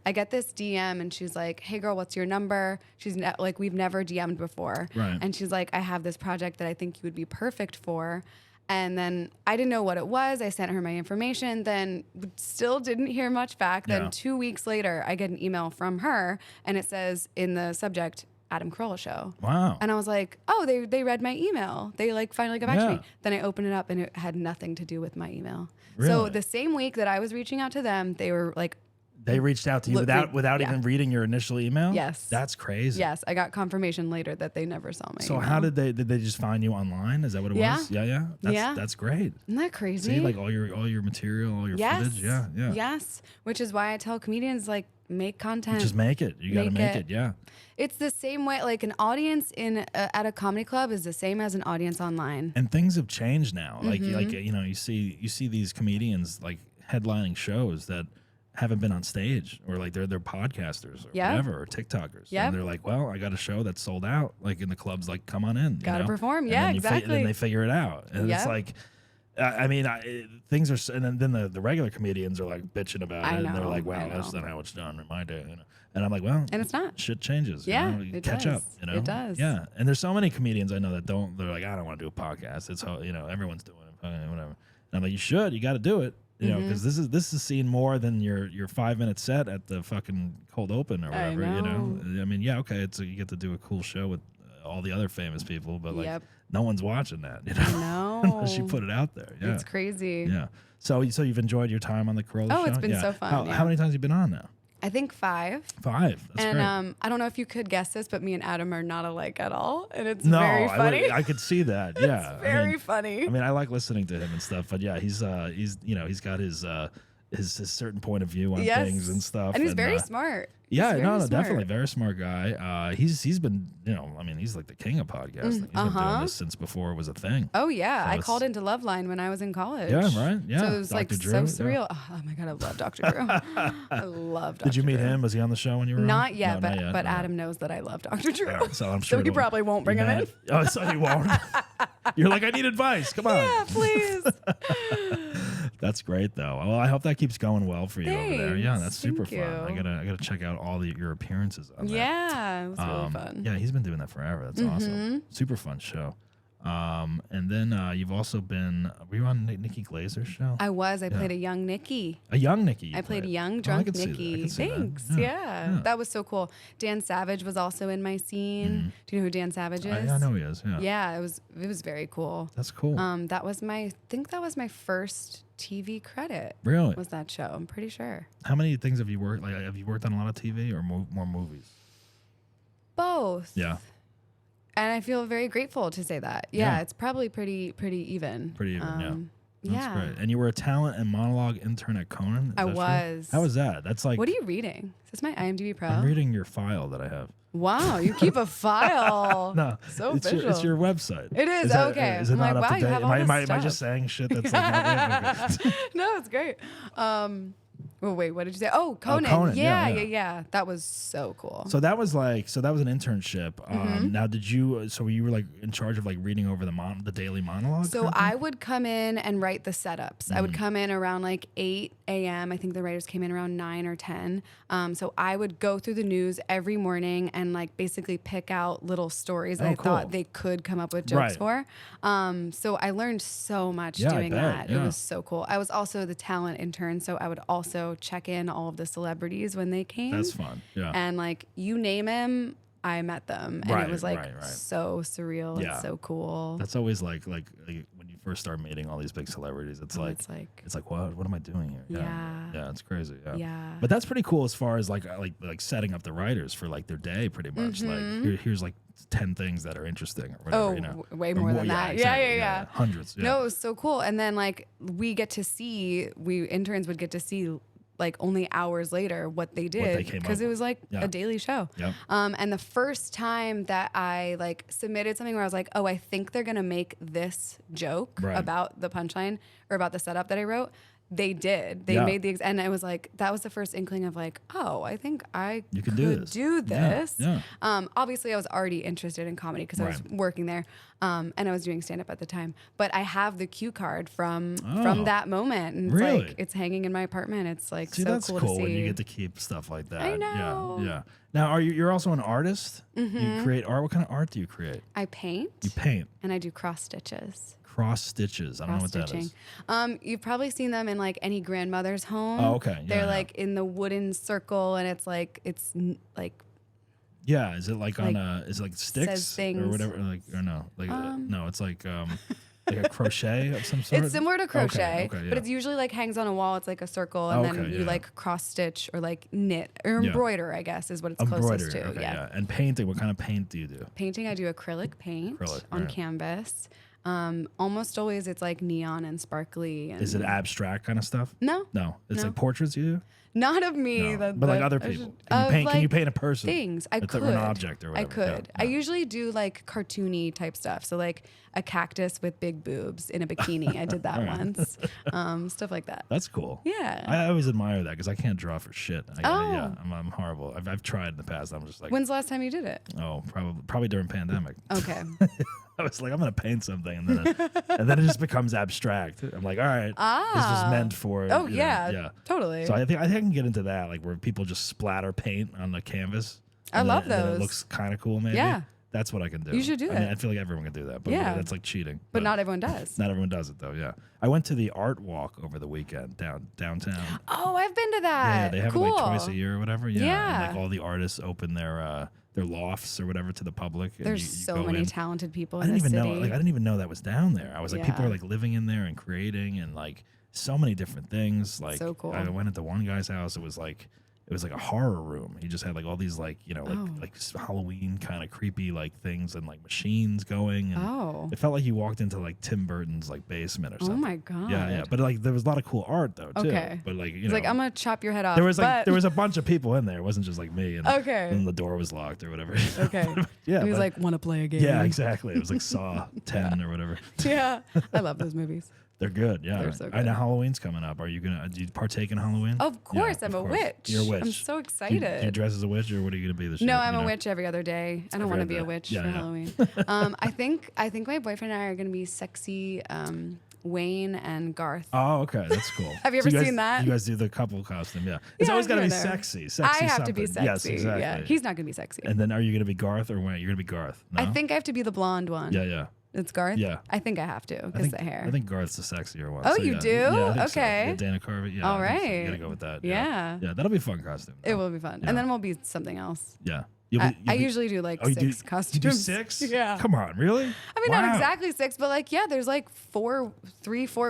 I get this DM and she's like, "Hey girl, what's your number?" She's like, "We've never DM'd before." And she's like, "I have this project that I think you would be perfect for." And then I didn't know what it was. I sent her my information, then still didn't hear much back. Then 2 weeks later, I get an email from her and it says in the subject, Adam Carolla show. Wow. And I was like, oh, they read my email. They like finally got back to me. Then I opened it up and it had nothing to do with my email. Really? So the same week that I was reaching out to them, they were like They reached out to you without even reading your initial email? Yes. That's crazy. Yes, I got confirmation later that they never saw my So email. how did they just find you online? Is that what it was? Yeah. That's great. Isn't that crazy? See, like all your material, all your footage. Yeah. Yes, which is why I tell comedians, like, make content. Just make it. You got to make it. Yeah. It's the same way, like an audience at a comedy club is the same as an audience online. And things have changed now. Like Mm-hmm. you see these comedians like headlining shows that haven't been on stage, or like they're podcasters or whatever, or TikTokers. Yep. And they're like, well, I got a show that's sold out. Like in the clubs, like come on in. Gotta you know? perform. And Yeah, then exactly. Then they figure it out, and it's Yep. like. Things are, and then the regular comedians are like bitching about it, and they're like, "Wow, that's not how it's done in my day." You know? And I'm like, "Well, And it's not. Shit changes. Yeah, you it catch does. up. You know, It does. Yeah, and there's so many comedians I know that don't. They're like, "I don't want to do a podcast. It's how everyone's doing it, whatever." And I'm like, "You should. You got to do it." You know, because this is seen more than your 5-minute set at the fucking cold open or whatever. You know, I mean, yeah, okay, you get to do a cool show with all the other famous people, but like no one's watching that. You know, No. unless you put it out there. Yeah, It's crazy. Yeah. So you've enjoyed your time on the Carolla show? Oh, it's been so fun, How many times have you been on now? I think 5. 5. That's And great. I don't know if you could guess this, but me and Adam are not alike at all, and it's No, very funny. I could see that. Yeah, It's very funny. I mean, I like listening to him and stuff, but yeah, he's got his certain point of view on things and stuff, and he's very smart. Yeah, He's very smart. definitely very smart guy. He's been, I mean, he's like the king of podcasting. He's been doing this since before it was a thing. Oh yeah, So I it's- called into Loveline when I was in college. Yeah, right. Yeah, So it was like Dr. Drew, so yeah. surreal. Oh my god, I love Dr. Drew. I love Dr. Did you meet Drew. him? Was he on the show when you were Not on? yet, No, but not yet. but No. Adam knows that I love Dr. Drew. Yeah, so I'm sure he probably won't bring him in. Oh, so he won't. You're like, I need advice. Come on. Yeah, please. That's great though. Well, I hope that keeps going well for you over there. Yeah, Thanks. that's super Thank fun. you. I gotta check out all your appearances on that. Yeah, it was really fun. Yeah, he's been doing that forever. That's awesome. Super fun show. And then you've also been. Were you on Nikki Glaser's show? I played a young Nikki. A young Nikki. I played a young Oh, I drunk could see that. I Nikki. could see that. Thanks. Yeah. Yeah. That was so cool. Dan Savage was also in my scene. Do you know who Dan Savage is? I know he is. Yeah. Yeah, it was very cool. That's cool. That was my first TV credit. Really? Was that show? I'm pretty sure. How many things have you worked? Like, have you worked on a lot of TV or more movies? Both. Yeah. And I feel very grateful to say that. Yeah, Yeah. it's probably pretty even. Pretty even. Yeah. That's Yeah. great. And you were a talent and monologue intern at Conan? Is I that true? was. How was that? That's like. What are you reading? Is this my IMDb Pro? I'm reading your file that I have. Wow, you keep a file. No, So it's official. your website. It is, that- okay. Is it I'm not like, up wow, to you date? have all this Am I stuff. just saying shit that's like not okay. No, it's great. Oh wait, what did you say? Oh, Conan. Conan, yeah. Yeah. That was so cool. So that was an internship. Mm-hmm. Now, so you were like in charge of like reading over the daily monologue? So I would come in and write the setups. I would Mm. come in around like 8 a.m. I think the writers came in around 9 or 10. So I would go through the news every morning and like basically pick out little stories that I cool. thought they could come up with jokes for. So I learned so much Yeah, I doing bet, that. yeah. It was so cool. I was also the talent intern, so I would also check in all of the celebrities when they came. That's fun. Yeah. And like you name him, I met them, and Right, it was like right. so surreal. Yeah. It's so cool. That's always like when you first start meeting all these big celebrities. It's like what am I doing here? Yeah, it's crazy. Yeah. But that's pretty cool as far as like setting up the writers for like their day. Pretty much like here's like 10 things that are interesting or whatever. Oh, you know? way Or more than that. exactly, Yeah. Hundreds. Yeah. No, it was so cool. And then like we interns would get to see like only hours later what they they did came because up it was like with. Yeah. a daily show. Yep. And the first time that I like submitted something where I was like, oh, I think they're gonna make this joke Right. about the punchline or about the setup that I wrote. They did. They Yeah. made and I was like, that was the first inkling of like, oh, I think I You can could do this. Yeah, Obviously, I was already interested in comedy because I was working there, and I was doing stand up at the time. But I have the cue card from that moment, and it's Really? like it's hanging in my apartment. It's like See, so that's cool cool to see. when you get to keep stuff like that. I know. Yeah. Now, you're also an artist? You create art. What kind of art do you create? I paint. You paint. And I do cross stitches. Cross stitches. I don't know what that Cross-stitching. is. You've probably seen them in like any grandmother's home. Oh, okay. They're Yeah. like in the wooden circle, and it's like Yeah, is it like on is it like sticks says things. or whatever? Like or no, like no, it's like Like a crochet of some sort? It's similar to crochet, Okay, yeah. but it's usually like hangs on a wall. It's like a circle, and then you like cross stitch or like knit or embroider, I guess is what it's closest to. Okay, yeah. And painting, what kind of paint do you do? Painting, I do acrylic paint on right. canvas. Almost always it's like neon and sparkly. And Is it abstract kind of stuff? No. It's like portraits you do? Not of me. No. But like other people. Can you paint a person? Things. I could. Or an object or whatever. I could. Yeah. I usually do like cartoony type stuff. So like a cactus with big boobs in a bikini. I did that once. Stuff like that. That's cool. Yeah. I always admire that because I can't draw for shit. I'm horrible. I've tried in the past. I'm just like. When's the last time you did it? Oh, probably during pandemic. Okay. I was like, I'm gonna paint something, and then it just becomes abstract. I'm like, all right, this was meant for. Oh yeah, totally. So I think I can get into that, like where people just splatter paint on the canvas. I love and then those. It looks kind of cool, maybe. Yeah. That's what I can do. You should do I mean, it. I feel like everyone can do that, but that's like cheating. But not everyone does. Not everyone does it though. Yeah, I went to the art walk over the weekend downtown. Oh, I've been to that. Yeah, they have it like twice a year or whatever. Yeah, Yeah. And like all the artists open their lofts or whatever to the public. And There's you so go many in. talented people I in didn't the even city. know. Like I didn't even know that was down there. I was like, people Yeah. are like living in there and creating and like so many different things. Like So cool. I went into one guy's house. It was like a horror room. He just had like all these like like Halloween kind of creepy like things and like machines going. And it felt like you walked into like Tim Burton's like basement or something. Oh my god. Yeah. But like there was a lot of cool art though too. Okay. But like It's like I'm gonna chop your head off. there was like but... there was a bunch of people in there. It wasn't just like me. And, Okay. And the door was locked or whatever. Okay. Yeah. And he was but- like, want to play a game? yeah, exactly. It was like Saw 10 or whatever. Yeah. I love those movies. They're good. Yeah. They're so I know good. Halloween's coming up. Do you partake in Halloween? Of course, Yeah, I'm of a course. witch. You're a witch. I'm so Do excited. you dress as a witch or what are you going to be this year? No, I'm You a know? witch every other day. I don't Every want to other be a day. witch Yeah, for yeah. Halloween. I think my boyfriend and I are gonna be sexy Wayne and Garth. Oh, okay. That's cool. Have you ever guys, seen that? You guys do the couple costume. Yeah. It's Yeah, always got to here be and there. sexy. I have to be something. sexy. Yes, exactly. Yeah. He's not gonna be sexy. And then are you going to be Garth or Wayne? You're going to be Garth. No? I think I have to be the blonde one. Yeah. It's Garth? Yeah. I think I have to because the hair. I think Garth's the sexier one. Oh, so you yeah. do? Yeah, I think so. Okay. Yeah, Dana Carvey. Yeah. All I think so. You right. got to go with that. Yeah. Yeah, that'll be a fun costume. It will be fun. Yeah. And then we'll be something else. Yeah. I usually do like 6 costumes. You do 6? Yeah. Come on, really? I mean, Wow. not exactly 6, but like, yeah, there's like 4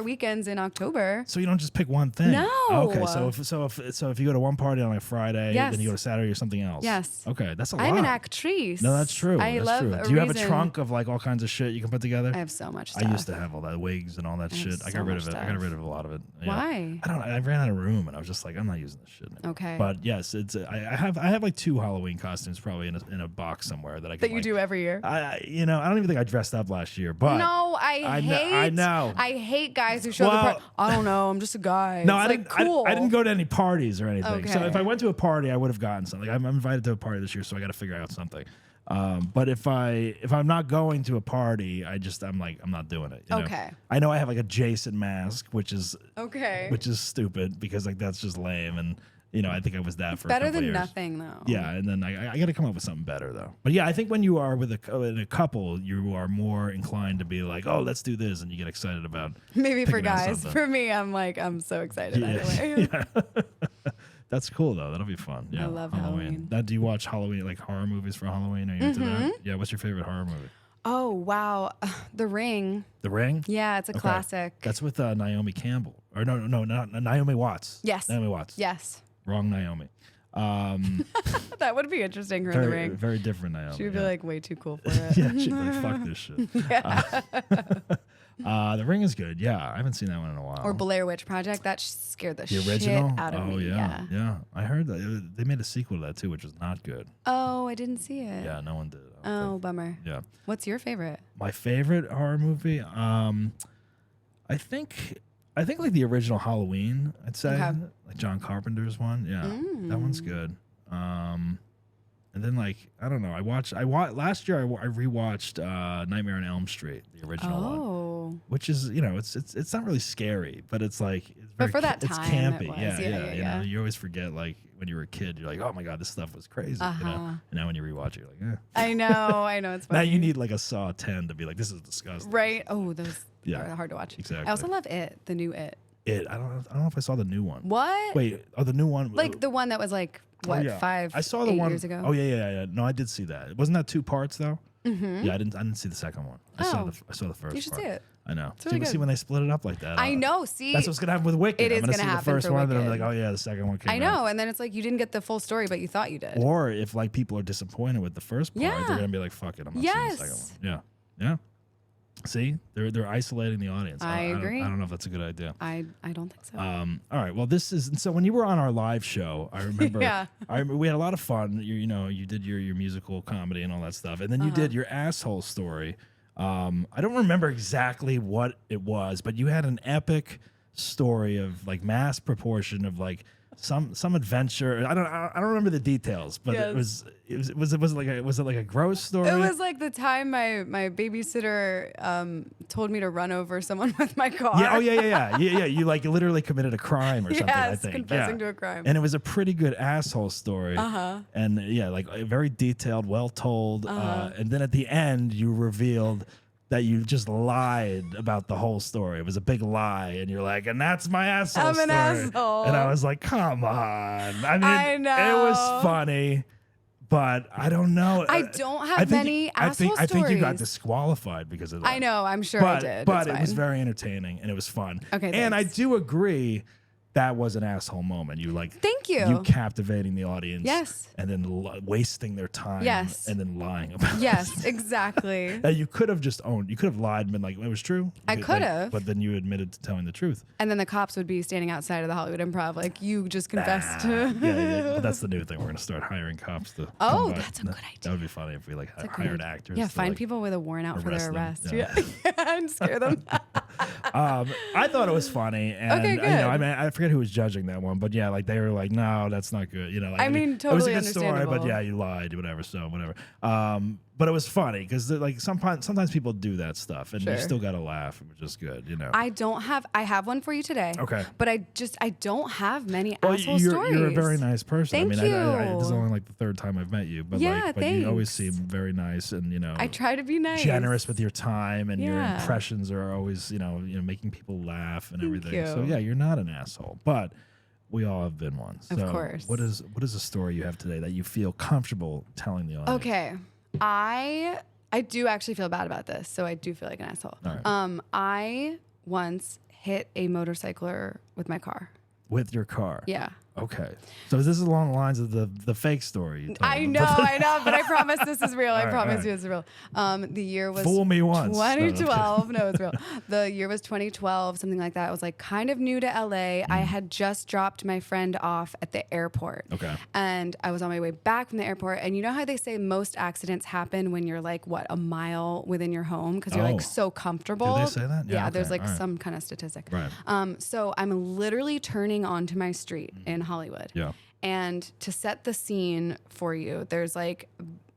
weekends in October. So you don't just pick one thing? No. Okay, so if you go to one party on a Friday, Yes. then you go to Saturday or something else. Yes. Okay, that's a lot. I'm an actrice. No, that's true. I that's love true. a Do you have a reason- trunk of like all kinds of shit you can put together? I have so much stuff. I used to have all that wigs and all that have shit. I so got rid much of it. I stuff. got rid of a lot of it. Yeah. Why? I don't know. I ran out of room and I was just like, I'm not using this shit anymore. Okay. But yes, it's I have like 2 Halloween costumes probably in a box somewhere that I can That you like, do every year. I don't even think I dressed up last year, but No, I know. I hate guys who show up. I don't know. I'm just a guy. No, It's I like, didn't. Cool. I didn't go to any parties or anything. So Okay. if I went to a party, I would have gotten something. I'm invited to a party this year, so I got to figure out something. But if I'm not going to a party, I'm not doing it. You know? Okay. I know I have like a Jason mask, which is Okay. stupid because like that's just lame, and I think I was that for a Better couple than years. nothing, though. Yeah, and then I got to come up with something better though. But yeah, I think when you are in a couple, you are more inclined to be like, oh, let's do this, and you get excited about. Maybe for picking out guys. something. For me, I'm so excited either way. That's cool though. That'll be fun. Yeah, I love Halloween. Now, do you watch Halloween like horror movies for Halloween? Are you into that? Yeah. What's your favorite horror movie? Oh wow, The Ring. The Ring. Yeah, it's a Okay. classic. That's with Naomi Campbell. Or no, not Naomi Watts. Yes. Naomi Watts. Yes. Wrong Naomi. That would be interesting. Her in The Very Ring. very different Naomi. She would be yeah. like way too cool for it. Yeah, she'd be like, fuck this shit. The Ring is good. Yeah, I haven't seen that one in a while. Or Blair Witch Project. That scared the, the original. shit out of Oh me. yeah. I heard that they made a sequel to that too, which was not good. Oh, I didn't see it. Yeah, no one did. I don't Oh, think. bummer. Yeah. What's your favorite? My favorite horror movie, I think like the original Halloween. I'd say Okay. like John Carpenter's one. Yeah, that one's good. And then like I don't know. I watched last year. I rewatched Nightmare on Elm Street, the original one, Oh. which is it's not really scary, but it's like it's But very for that it's time, it campy. was. Yeah. Yeah. You always forget like when you were a kid, you're like, oh my god, this stuff was crazy. And now when you rewatch it, you're like, I know. It's funny. Now you need like a Saw 10 to be like, this is disgusting. Right. Oh, those Yeah. are hard to watch. Exactly. I also love It, the new It. I don't know if I saw the new one. What? Wait, the new one. Like the one that was like, what, yeah. 5, I saw the 8 one years ago? Oh yeah. No, I did see that. Wasn't that 2 parts though? Mm-hmm. Yeah, I didn't see the second one. I saw the first. You should part. see it. I know. really See good. when they split it up like that. I know. See, That's what's gonna happen with Wicked. It is I'm gonna gonna see the happen first for one, then I'm Wicked. like, oh yeah, the second one came I out. know. And then it's like you didn't get the full story, but you thought you did. Or if like people are disappointed with the first part, Yeah. they're gonna be like, fuck it, I'm not seeing the second one. Yeah. Yeah. See, they're isolating the audience. I agree. I don't know if that's a good idea. I don't think so. All right. Well, this is so. When you were on our live show, I remember. Yeah. I remember we had a lot of fun. You did your musical comedy and all that stuff, and then you did your asshole story. I don't remember exactly what it was, but you had an epic story of like mass proportion of like some adventure. I don't remember the details, but Yes. was it like a gross story? It was like the time my babysitter told me to run over someone with my car. Yeah. Oh yeah. You like literally committed a crime or something. I Yes, think. confessing to a crime. And it was a pretty good asshole story. And yeah, like very detailed, well told. And then at the end, you revealed that you just lied about the whole story. It was a big lie, and you're like, and that's my asshole I'm an story. asshole. And I was like, come on. I mean, I know. it was funny. But I don't know. I don't have many I think you got stories. disqualified because of that. I know. I'm sure I did. But It's it was fine. very entertaining and it was fun. Okay, and I thanks. do agree that was an asshole moment. You like, Thank you. You captivating the audience. Yes. And then wasting their time. Yes. And then lying about Yes, exactly. it. You could have just owned. You could have lied and been like, it was true. I could have. But then you admitted to telling the truth. And then the cops would be standing outside of the Hollywood Improv, like you just confessed. Yeah. Well, that's the new thing. We're gonna start hiring cops to. Oh, come by. that's a good idea. That would be funny if we like It's a hired good- actors. Yeah, to, find like, people with a warrant out for their arrest them. arrest. Yeah. Yeah, and scare them. I thought it was funny, and Okay, you know, I good. mean, I forget who was judging that one, but yeah, like they were like, "No, that's not good." You know, like, I mean, it was a totally good story, but understandable. yeah, you lied, whatever. So whatever. But it was funny because like sometimes people do that stuff, and you Sure. still gotta laugh, which is good, you know. I have one for you today. Okay. But I don't have many Well, asshole you're stories. a very nice person. Thank I mean, you. this is only like the third time I've met you, but Yeah, like, but you always thanks. seem very nice, and you know, I try to be nice. generous with your time, and your Yeah. impressions are always, you know, making people laugh and everything. So you. yeah, you're not an asshole, but we all have been one. So Of course. what is a story you have today that you feel comfortable telling the audience? Okay. I do actually feel bad about this, so I do feel like an asshole. All right. I once hit a motorcycler with my car. With your car. Yeah. Okay. So this is along the lines of the fake story. You told I them. know, but I promise this is real. I right, promise all you it's real. The year was Fool me once. No, I'm 2012. No, it's real. The year was 2012, something like that. I was like kind of new to LA. I had just dropped my friend off at the airport. Okay. And I was on my way back from the airport. And you know how they say most accidents happen when you're like, what, a mile within your home? Because you're Oh. like so comfortable. Do they say that? Yeah, there's okay, like all right. some kind of statistic. Right. So I'm literally turning onto my street in Hollywood. Yeah. And to set the scene for you, there's like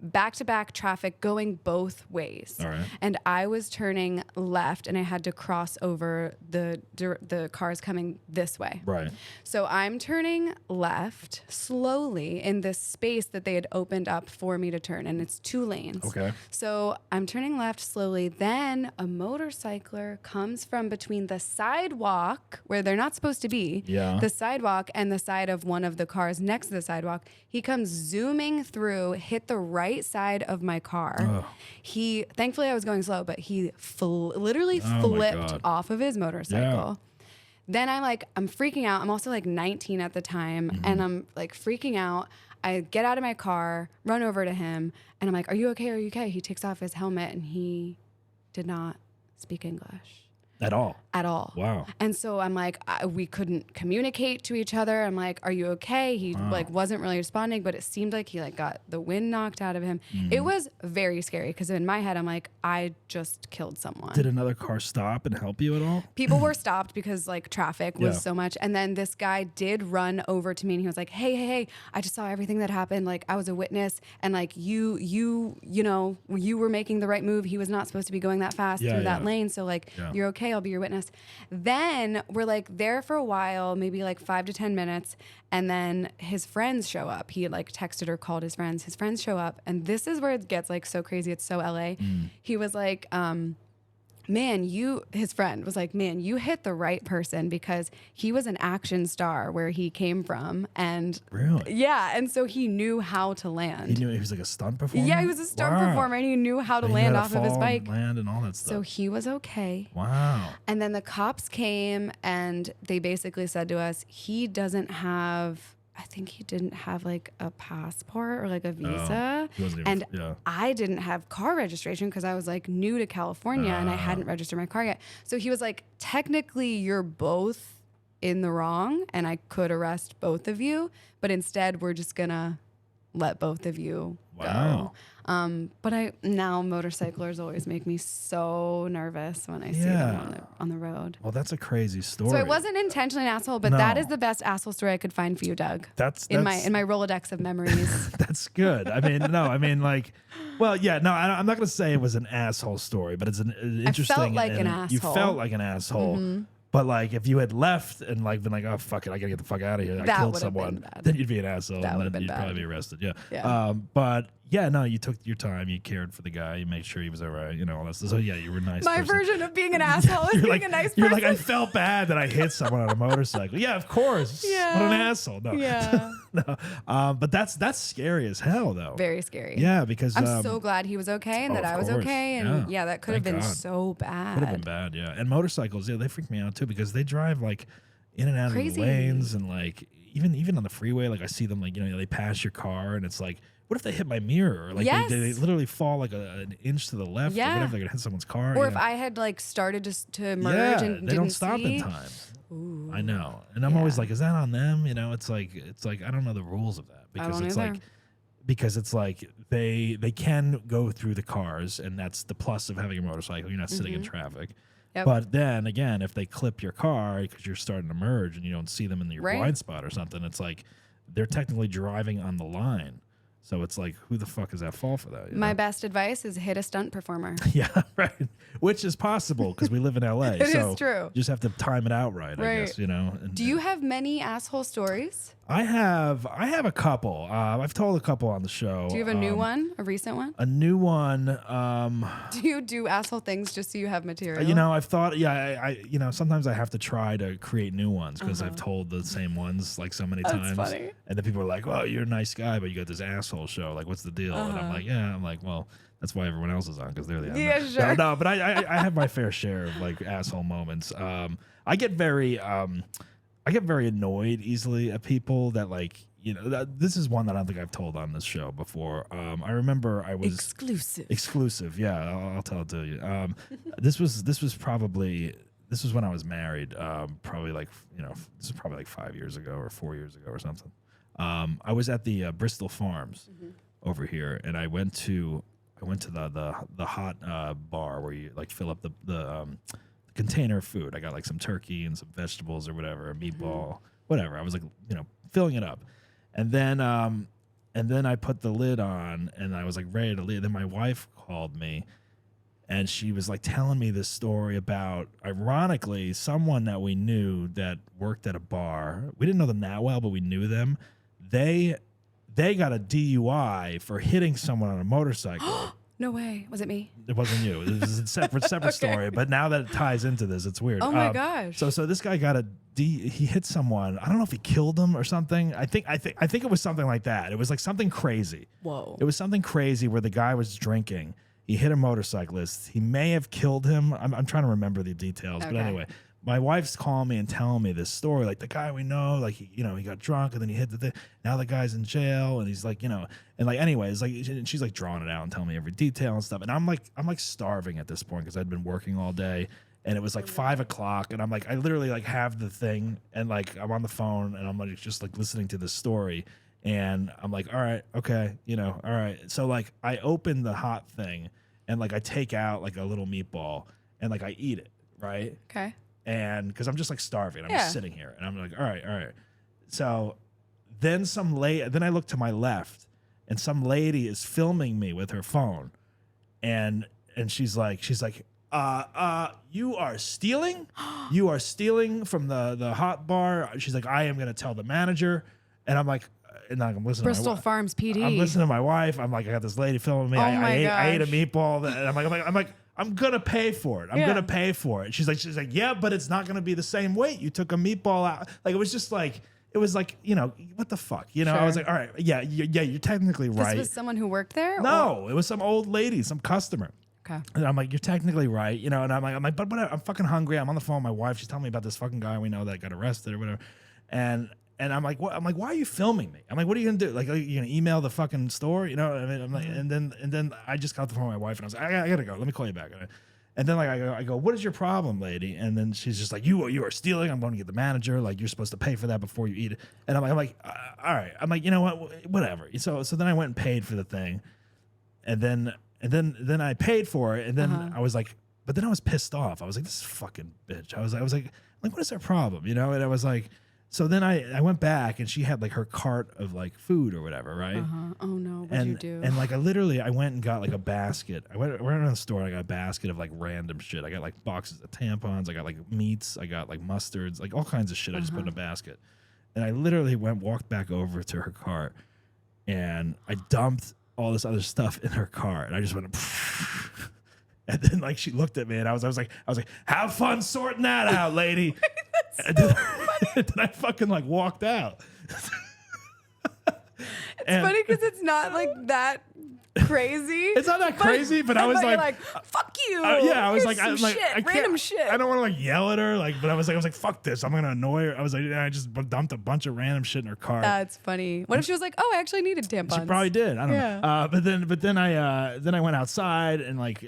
back-to-back traffic going both ways. All right. And I was turning left and I had to cross over the cars coming this way. Right. So I'm turning left slowly in this space that they had opened up for me to turn, and it's 2 lanes. Okay. So I'm turning left slowly. Then a motorcycler comes from between the sidewalk where they're not supposed to be, Yeah. the sidewalk and the side of one of the cars next to the sidewalk. He comes zooming through, hit the right side of my car. Ugh. He, thankfully I was going slow, but he literally Oh my flipped God. off of his motorcycle. Then I'm freaking out. I'm also like 19 at the time, and I'm like freaking out. I get out of my car, run over to him, and I'm like, "Are you okay? Are you okay?" He takes off his helmet, and he did not speak English At all. at all. Wow. And so I'm like, we couldn't communicate to each other. I'm like, "Are you okay?" He like wasn't really responding, but it seemed like he like got the wind knocked out of him. It was very scary because in my head I'm like, I just killed someone. Did another car stop and help you at all? People were stopped because like traffic was Yeah. so much. And then this guy did run over to me and he was like, hey, I just saw everything that happened. Like I was a witness and like you know, you were making the right move. He was not supposed to be going that fast Yeah, through that yeah. lane. So like, Yeah. you're okay. I'll be your witness. Then we're like there for a while, maybe like 5 to 10 minutes. And then his friends show up. He like texted or called his friends. His friends show up. And this is where it gets like so crazy. It's so LA. He was like, man, his friend was like, man, you hit the right person, because he was an action star where he came from. And Really? yeah. And so he knew how to land. He was like a stunt performer? Yeah, he was a stunt performer, and he knew how to He knew land how off of his fall bike. and land and all that stuff. So he was okay. Wow. And then the cops came, and they basically said to us, he doesn't have, I think he didn't have like a passport or like a visa. He wasn't even- And yeah. I didn't have car registration because I was like new to California and I hadn't registered my car yet. So he was like, technically you're both in the wrong and I could arrest both of you, but instead we're just gonna let both of you Wow. go. But now motorcyclers always make me so nervous when I see them on the road. Well, that's a crazy story. So I wasn't intentionally an asshole, but that is the best asshole story I could find for you, Doug. That's in my Rolodex of memories. That's good. I mean, like, well, yeah, no, I'm not gonna say it was an asshole story, but it's an interesting. felt like an You asshole. felt like an asshole. But like, if you had left and like been like, oh fuck it, I gotta get the fuck out of here, I That killed would've someone, been bad. then you'd be an asshole. That And would've then been you'd bad. probably be arrested. Yeah. Yeah. But yeah, no, you took your time. You cared for the guy. You made sure he was all right. You know, all that stuff. So yeah, you were a nice. My person. version of being an asshole is You're being like, a nice you're person. like, I felt bad that I hit someone on a motorcycle. Yeah, of course. Yeah. What an asshole. No. Yeah. No. But that's scary as hell, though. Very scary. Yeah, because I'm so glad he was okay and oh, that of I was course. okay. And Yeah. that could have Thank been God. so bad. Could have been bad, yeah. And motorcycles, yeah, they freak me out too because they drive like in and out Crazy. of the lanes, and like even on the freeway, like I see them like they pass your car, and it's like, what if they hit my mirror? Or, like Yes. they literally fall like an inch to the left. Yeah. Or whatever, they're gonna hit someone's car. Or you if know? I had like started to merge and they didn't don't stop see. in time. I know, and I'm always like, is that on them? You know, it's like I don't know the rules of that because don't it's either. like. Because it's like they can go through the cars, and that's the plus of having a motorcycle. You're not sitting in traffic. Yep. But then again, if they clip your car because you're starting to merge and you don't see them in your Right. blind spot or something, it's like they're technically driving on the line. So it's like, who the fuck is at fault for that? you My know? best advice is hit a stunt performer. Yeah, right. Which is possible because we live in LA. It is so true. You just have to time it out right, I Right. guess, And, Do you have many asshole stories? I have a couple. I've told a couple on the show. Do you have a new one? A recent one? A new one. Do you do asshole things just so you have material? I've thought, I sometimes I have to try to create new ones because I've told the same ones like so many times. funny. And then people are like, well, you're a nice guy, but you got this asshole show. Like, what's the deal? And I'm like, yeah. I'm like, well, that's why everyone else is on because they're the Yeah, no, sure. No, but I have my fair share of like asshole moments. I get very annoyed easily at people that like, this is one that I don't think I've told on this show before. I remember I was exclusive. Yeah, I'll tell it to you. This was when I was married. Probably like, this is probably like 5 years ago or 4 years ago or something. I was at the Bristol Farms over here, and I went to the hot bar where you like fill up the container of food. I got like some turkey and some vegetables or whatever, a meatball, whatever. I was like, filling it up. And then I put the lid on and I was like ready to leave. Then my wife called me and she was like telling me this story about, ironically, someone that we knew that worked at a bar. We didn't know them that well, but we knew them. They got a DUI for hitting someone on a motorcycle. No way. Was it me? It wasn't you. It was a separate story. But now that it ties into this, it's weird. Oh my gosh. So this guy got he hit someone. I don't know if he killed him or something. I think it was something like that. It was like something crazy. Whoa. It was something crazy where the guy was drinking. He hit a motorcyclist. He may have killed him. I'm trying to remember the details. But Okay. anyway, my wife's calling me and telling me this story. Like the guy we know, like he got drunk and then he hit the thing. Now the guy's in jail and he's like, and like anyways, like she's like drawing it out and telling me every detail and stuff. And I'm like starving at this point because I'd been working all day. And it was like 5 o'clock, and I'm like, I literally like have the thing, and like I'm on the phone, and I'm like just like listening to this story, and I'm like, all right, okay, all right. So like I open the hot thing, and like I take out like a little meatball, and like I eat it, right? Okay. And because I'm just like starving, I'm Yeah. just sitting here, and I'm like, all right. So then then I look to my left, and some lady is filming me with her phone, and she's like. You are stealing? You are stealing from the hot bar? She's like, I am going to tell the manager. And I'm like, and I'm listening Bristol to my Farms PD. I'm listening to my wife. I'm like, I got this lady filming me. Oh I my ate a gosh. meatball. And I'm like, I'm gonna pay for it. I'm gonna pay for it. She's like, yeah, but it's not gonna be the same weight. You took a meatball out. Like, it was just like, it was like, you know, what the fuck? You know, I was like, all right, yeah, you're technically right. This was someone who worked there? No, it was some old lady, some customer. Okay. And I'm like, you're technically right, you know, and I'm like, but whatever, I'm fucking hungry. I'm on the phone with my wife. She's telling me about this fucking guy we know that got arrested or whatever. And I'm like, what? I'm like, why are you filming me? I'm like, what are you gonna do? Like, are you gonna email the fucking store? You know what I mean? I'm like, and then I just got off the phone with my wife and I was like, I gotta go. Let me call you back. And then like I go, what is your problem, lady? And then she's just like, you are stealing. I'm going to get the manager. Like, you're supposed to pay for that before you eat it. And I'm like, all right. I'm like, you know what? Whatever. So then I went and paid for the thing, and then I paid for it, and then I was like, but then I was pissed off. I was like, this is fucking bitch. I was like, what is her problem? You know? And I was like, so then I went back, and she had like her cart of like food or whatever, right? Oh no, what'd you do? And like I went and got like a basket. I went around the store, and I got a basket of like random shit. I got like boxes of tampons, I got like meats, I got like mustards, like all kinds of shit. I just put in a basket. And I literally walked back over to her cart, and I dumped all this other stuff in her cart. And I just went, and then like she looked at me, and I was like, have fun sorting that out, lady. And then I fucking like walked out. It's funny because it's not like that crazy. It's not that crazy, but I was like, fuck you. Yeah, I was Here's like, some I can't, random shit. I don't want to like yell at her, like, but I was like, fuck this. I'm gonna annoy her. I was like, I just dumped a bunch of random shit in her car. That's funny. What if she was like, oh, I actually needed tampons? She probably did. I don't know. But then I went outside, and like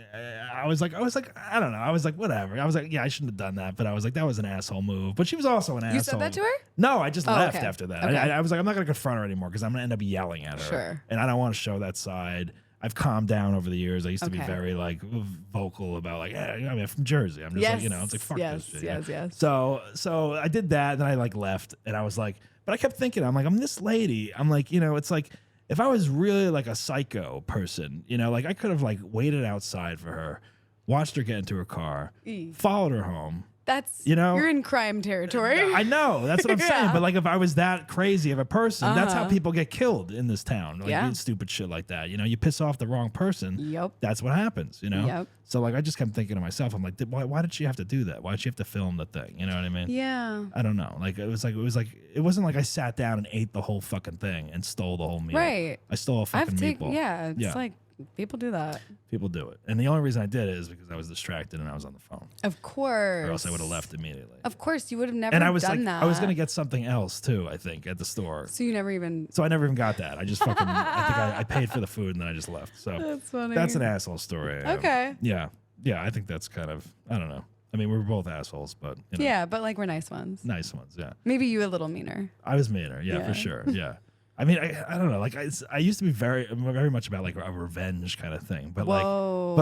I was like, I don't know. I was like, whatever. I was like, yeah, I shouldn't have done that. But I was like, that was an asshole move. But she was also an asshole. You said that to her? No, I just left okay. after that. Okay. I was like, I'm not gonna confront her anymore because I'm gonna end up yelling at her. Sure. And I don't want to show that side. I've calmed down over the years. I used to be Okay. very like vocal about like, yeah, I mean, I'm from Jersey. I'm just like, you know, it's like fuck this shit. Yes. So I did that, and then I like left, and I was like, but I kept thinking, I'm like, I'm this lady. I'm like, you know, it's like if I was really like a psycho person, you know, like I could have like waited outside for her, watched her get into her car, followed her home. That's, you know, you're in crime territory. I know. That's what I'm saying. But like, if I was that crazy of a person, that's how people get killed in this town. Like, doing stupid shit like that. You know, you piss off the wrong person. Yep. That's what happens, you know? Yep. So like, I just kept thinking to myself, I'm like, why did she have to do that? Why did she have to film the thing? You know what I mean? Yeah. I don't know. Like, it wasn't like I sat down and ate the whole fucking thing and stole the whole meal. Right. I stole a fucking meatball. Yeah. It's like, people do that. People do it. And the only reason I did it is because I was distracted and I was on the phone. Of course. Or else I would have left immediately. Of course, you would have never And I was done like, that. I was gonna get something else too, I think, at the store. So you never even. So I never even got that. I just fucking, I think I paid for the food and then I just left. So That's funny. that's an asshole story. Okay. Yeah. I think that's kind of, I don't know. I mean, we were both assholes, but you know, Yeah, but like we're nice ones. nice ones. Yeah. Maybe you a little meaner. I was meaner. Yeah, for sure. Yeah. I mean, I don't know. Like I used to be very much about like a revenge kind of thing, but Whoa.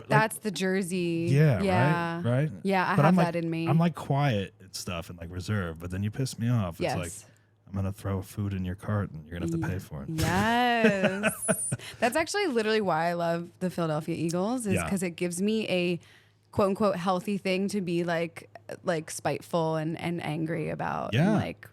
That's the Jersey. Yeah. Right. Yeah, I But have I'm that in me. I'm like quiet and stuff and like reserved, but then you piss me off. It's Yes. like I'm gonna throw food in your cart and you're gonna have to pay for it. Yes. That's actually literally why I love the Philadelphia Eagles, is Yeah. because it gives me a quote unquote healthy thing to be like spiteful and angry about. Yeah. And like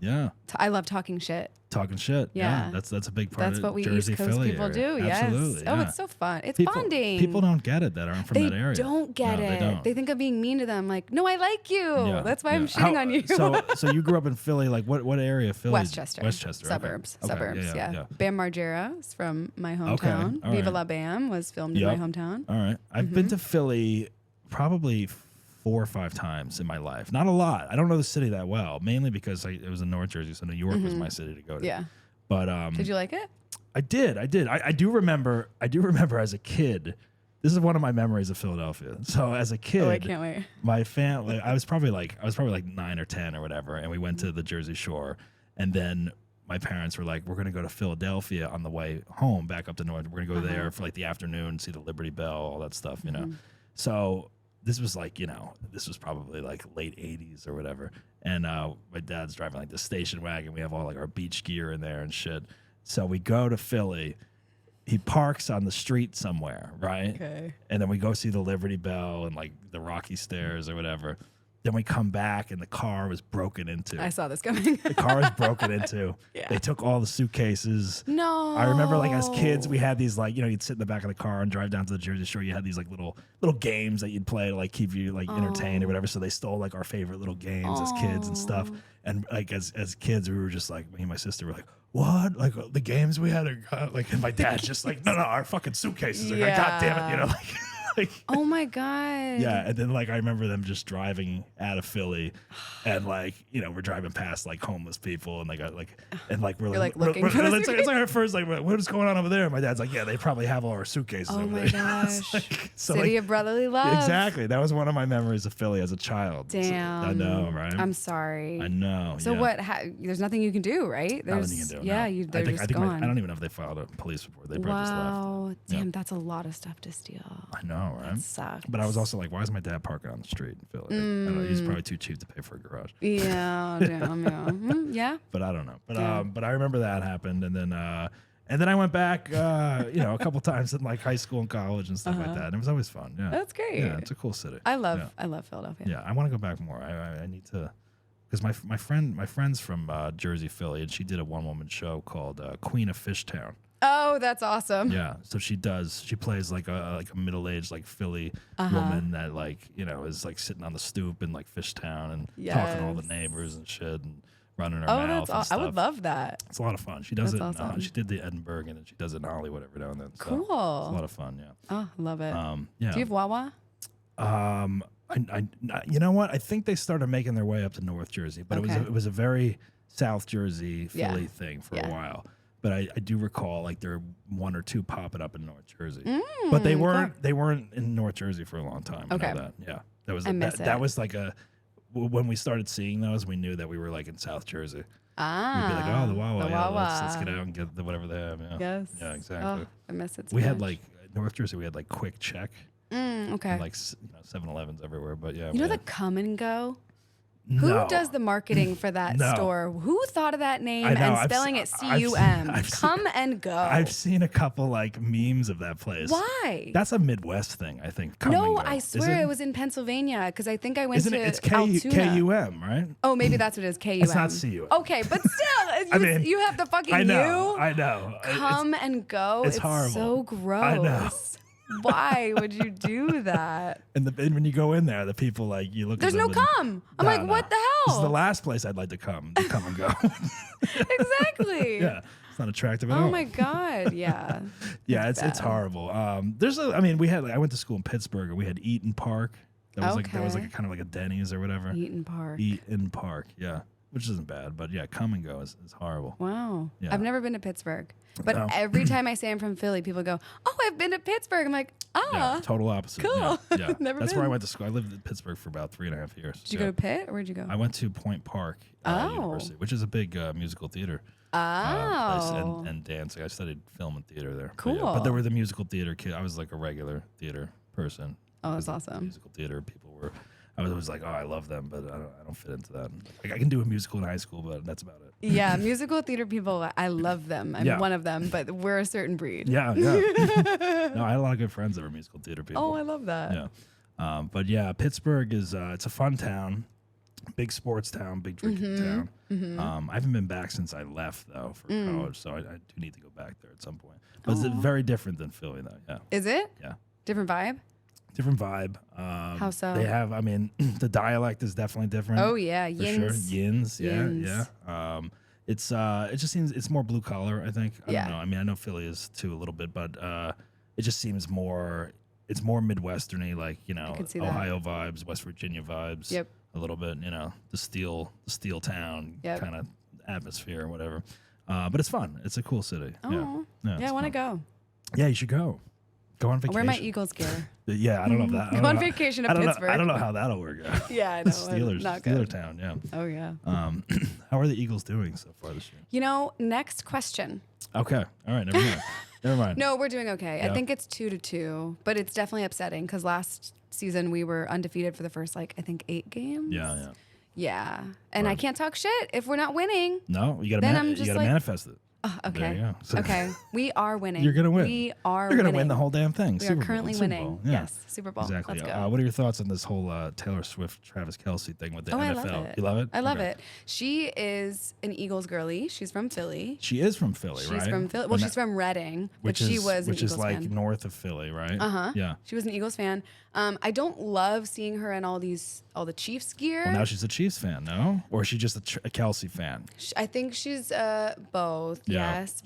I love talking shit. Talking shit. Yeah. That's a big part That's of what we Jersey, East Coast Philly people area. do. Yes. Absolutely. Oh, yeah. it's so fun. It's people, bonding. People don't get it that aren't from They that area. don't get No, it. They don't. They think of being mean to them. Like, no, I like you. Yeah, That's why yeah. I'm shitting on you. So you grew up in Philly. Like what area of Philly? Westchester. Westchester. okay. Suburbs. Okay, Suburbs. Yeah. Bam Margera is from my hometown. all Viva right. La Bam was filmed in my hometown. All right. I've been to Philly probably 4 or 5 times in my life. Not a lot. I don't know the city that well, mainly because it was in North Jersey, so New York was my city to go to. Yeah. But Did you like it? I did. I do remember as a kid. This is one of my memories of Philadelphia. So as a kid, I can't wait. my family, I was probably like 9 or 10 or whatever, and we went to the Jersey Shore, and then my parents were like, we're going to go to Philadelphia on the way home back up to North. We're going to go there for like the afternoon, see the Liberty Bell, all that stuff, you know. So this was like, this was probably like late 80s or whatever. And my dad's driving like the station wagon. We have all like our beach gear in there and shit. So we go to Philly. He parks on the street somewhere, right? Okay. And then we go see the Liberty Bell and like the Rocky Stairs or whatever. Then we come back and the car was broken into. I saw this coming. The car was broken into. Yeah. They took all the suitcases. No. I remember like as kids, we had these like, you'd sit in the back of the car and drive down to the Jersey Shore. You had these like little games that you'd play to like keep you like entertained or whatever. So they stole like our favorite little games as kids and stuff. And like as kids, we were just like, me and my sister were like, what? Like the games we had are like, and my dad's just like, no, our fucking suitcases are like, God damn it, like, oh my God. yeah, and then like I remember them just driving out of Philly, and like we're driving past like homeless people, and we're like looking for the it's like our first like what is going on over there? And my dad's like, yeah, they probably have all our suitcases. Oh over my there. gosh. So City like, of brotherly love. exactly. That was one of my memories of Philly as a child. Damn. I know, right? I'm sorry. I know. So yeah. what? There's nothing you can do, right? Nothing you can do. Yeah, no. they're just gone. I don't even know if they filed a police report. They probably just left. Wow. Damn, Yeah. that's a lot of stuff to steal. I know, right? That sucks. But I was also like, why is my dad parking on the street in Philly? I don't know, he's probably too cheap to pay for a garage. Yeah, damn, yeah. Yeah. But I don't know. But Yeah. but I remember that happened, and then I went back, a couple times in like high school and college and stuff like that. And it was always fun. Yeah, That's great. Yeah, it's a cool city. I love Yeah, Philadelphia. yeah I want to go back more. I need to, because my friend's from Jersey, Philly, and she did a one-woman show called Queen of Fishtown. Oh, that's awesome. Yeah, so she plays like a middle-aged like Philly woman that like is like sitting on the stoop in like Fishtown and talking to all the Yes. neighbors and shit and running her Oh, mouth. that's and I would stuff. love that. It's a lot of fun. She does That's it. awesome. She did the Edinburgh and then she does it in Hollywood every now and then. So Cool. It's a lot of fun. Yeah. Oh, love it. Yeah. Do you have Wawa? I you know what? I think they started making their way up to North Jersey, but Okay. it was a very South Jersey Yeah. Philly thing for Yeah. a while. But I do recall like there were one or two popping up in North Jersey, but they weren't in North Jersey for a long time. I Okay. know that. Yeah, that was I miss that it. was like when we started seeing those, we knew that we were like in South Jersey. Ah. We'd be like, oh, the Wawa, the yeah, Wawa. let's get out and get whatever they have. Yeah. Yes. Yeah, exactly. Oh, I miss it so We had much. like North Jersey. We had like Quick Check, Okay. and, like 7-Elevens everywhere. But yeah, You know we the had- Come and Go? No. Who does the marketing for that No. store? Who thought of that name I know, and I've spelling se- it C-U-M? I've seen- Come and Go. I've seen a couple like memes of that place. Why? That's a Midwest thing, I think. Come No, and Go. I Is swear it was in Pennsylvania because I think I went Isn't to it? It's Altoona. KUM, right? Oh, maybe that's what it is. KUM. It's not CUM. Okay, but still, you have the fucking I know. U. I know. Come and go. it's horrible. So gross. I know. Why would you do that? And when you go in there, the people like you look. There's at no them and- come. I'm No, like, no. what the This is the hell? last place I'd like to come and go. Exactly. Yeah, it's not attractive at all. Oh my God. Yeah. Yeah, it's bad. horrible. I went to school in Pittsburgh and we had Eaton Park. That was like Okay. kind of like a Denny's or whatever. Eaton Park. Eaton Park, yeah, which isn't bad, but yeah, come and go is horrible. Wow. Yeah. I've never been to Pittsburgh. But No. every time I say I'm from Philly, people go, oh, I've been to Pittsburgh. I'm like, Yeah, total opposite. cool. Yeah, yeah. Never That's where I been. went to school. I lived in Pittsburgh for about 3.5 years. Did you go to Pitt or where'd you go? I went to Point Park Oh. University, which is a big musical theater. Oh. Place and dancing. I studied film and theater there. Cool. But there were the musical theater kids. I was like a regular theater person. Oh, that's Because the awesome. Musical theater people were. I was always like, oh, I love them, but I don't fit into that. Like, I can do a musical in high school, but that's about it. Yeah, musical theater people, I love them. I'm Yeah. one of them, but we're a certain breed. Yeah, yeah. No, I had a lot of good friends that were musical theater people. Oh, I love that. Yeah. But yeah, Pittsburgh is it's a fun town, big sports town, big drinking town. I haven't been back since I left though for college, so I do need to go back there at some point. But it's very different than Philly though. Yeah, Is it? yeah, Different vibe? different vibe. How so? They have, I mean, the dialect is definitely different. Oh, yeah. for Yins. sure. Yins, yeah, Yins. yeah. It just seems it's more blue collar. I think. I Yeah. don't know. I mean, I know Philly is too a little bit, but it just seems more. It's more Midwesterny, like could see that. Ohio vibes, West Virginia vibes. Yep. A little bit, the steel town Yep. kind of atmosphere or whatever. But it's fun. It's a cool city. Oh. Yeah, Yeah, I want to go. Yeah, you should go. Go on I'll vacation. wear my Eagles gear. Yeah, I don't know if that. I Go don't on know- vacation to I don't know- Pittsburgh. I don't know how that'll work out. Yeah, I know. Steelers, Not Steeler good. town. Yeah. Oh, yeah. How are the Eagles doing so far this year? Next question. Okay. All right. Never mind. Never mind. No, we're doing okay. Yeah. I think it's 2-2, but it's definitely upsetting because last season we were undefeated for the first, I think 8 games. Yeah. Yeah. Yeah. And I can't talk shit if we're not winning. No, you got Then to I'm just like- manifest it. Okay. There you go. So Okay. We are winning. You're gonna win. We are. You're gonna winning. win the whole damn thing. We Super are Bowl. currently Super winning. Bowl. Yeah. Yes, Super Bowl. Exactly. Let's go. What are your thoughts on this whole Taylor Swift, Travis Kelce thing with the NFL? I love it. You love it? I love Okay. it. She is an Eagles girly. She's from Philly. She is from Philly, right? She's from Philly. Well, she's from Reading, but she was an which Eagles is like fan. north of Philly, right? Yeah. She was an Eagles fan. I don't love seeing her in all the Chiefs gear. Well, now she's a Chiefs fan, no? Or is she just a Kelce fan? I think she's both. Yeah. Yes,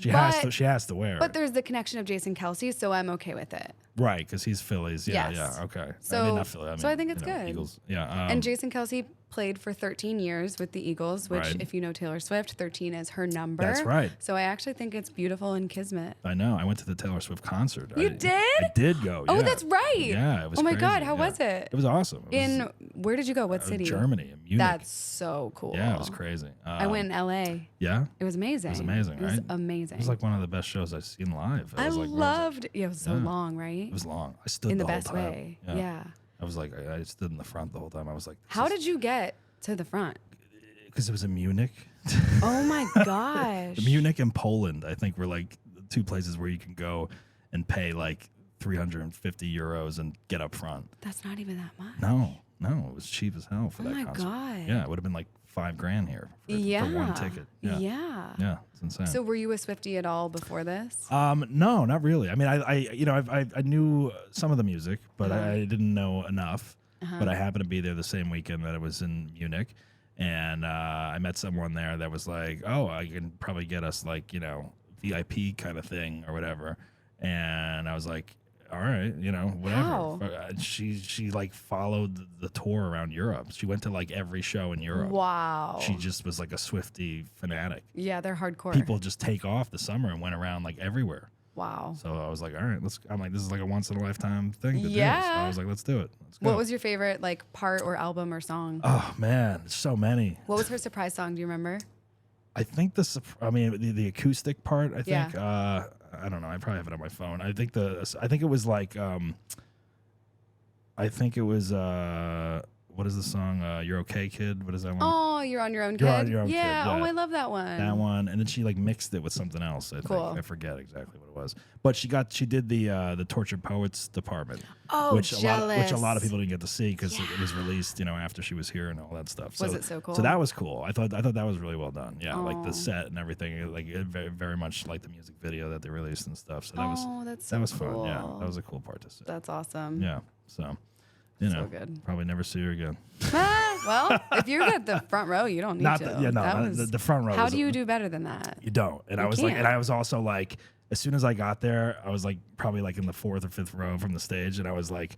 She has to wear. But it. there's the connection of Jason Kelce, so I'm okay with it. Right, because he's Philly's. Yeah, Yes. yeah, okay. So- I mean, not Philly. so I think it's good. Eagles. Yeah. And Jason Kelce played for 13 years with the Eagles, which, Right. if you know Taylor Swift, 13 is her number. That's right. So I actually think it's beautiful and kismet. I know. I went to the Taylor Swift concert. You I did? I did go. Oh, yeah. that's right. Yeah, it was Oh my crazy, God, how yeah. was it? It was awesome. It was, Where did you go? What city? Germany, in Munich. That's so cool. Yeah, it was crazy. I went in LA. Yeah? It was amazing. It was amazing, It was right? amazing. It was like one of the best shows I've seen live. It I was like, loved. Yeah, it was so Yeah. long, right? It was long. I stood in the whole best time. way. Yeah. I was like, I stood in the front the whole time. I was like, How did you get to the front? Because it was in Munich. Oh my gosh. Munich and Poland, I think, were like the two places where you can go and pay like 350 euros and get up front. That's not even that much. No, it was cheap as hell for Oh that my concert. God. Yeah, it would have been like $5,000 here for one ticket. Yeah. Yeah. It's insane. So were you a Swiftie at all before this? No, not really. I mean, I knew some of the music, but I didn't know enough. But I happened to be there the same weekend that I was in Munich, and I met someone there that was like, "Oh, I can probably get us like VIP kind of thing or whatever," and I was like, all right, whatever. How? She like followed the tour around Europe. She went to like every show in Europe. Wow. She just was like a Swiftie fanatic. Yeah, they're hardcore. People just take off the summer and went around like everywhere. Wow. So I was like, all right, I'm like, this is like a once in a lifetime thing to do. So Yeah. I was like, let's do it. Let's go. What was your favorite like part or album or song? Oh man, so many. What was her surprise song? Do you remember? I think the acoustic part, I think, I don't know. I probably have it on my phone. I think it was like, what is the song? You're Okay, Kid. What is that one? Oh, You're on Your Own, Kid. You're on Your Own Kid, yeah. yeah. Oh, I love that one. That one, and then she like mixed it with something else. I Cool. think I forget exactly what it was, but she did the Tortured Poets department, Oh, which a lot jealous. of people didn't get to see because it was released, after she was here and all that stuff. Was it so cool? So that was cool. I thought that was really well done. Yeah, like the set and everything, like it very, very much like the music video that they released and stuff. So that's so that was cool. fun. Yeah, that was a cool part to see. That's awesome. Yeah, so good. probably never see her again. Well, if you're at the front row, you don't need Not to. the- yeah, no, That not- was- the front row How was do you do better than that? You don't. And You I was like, can't. and I was also like, as soon as I got there, I was like probably like in the 4th or 5th row from the stage, and I was like,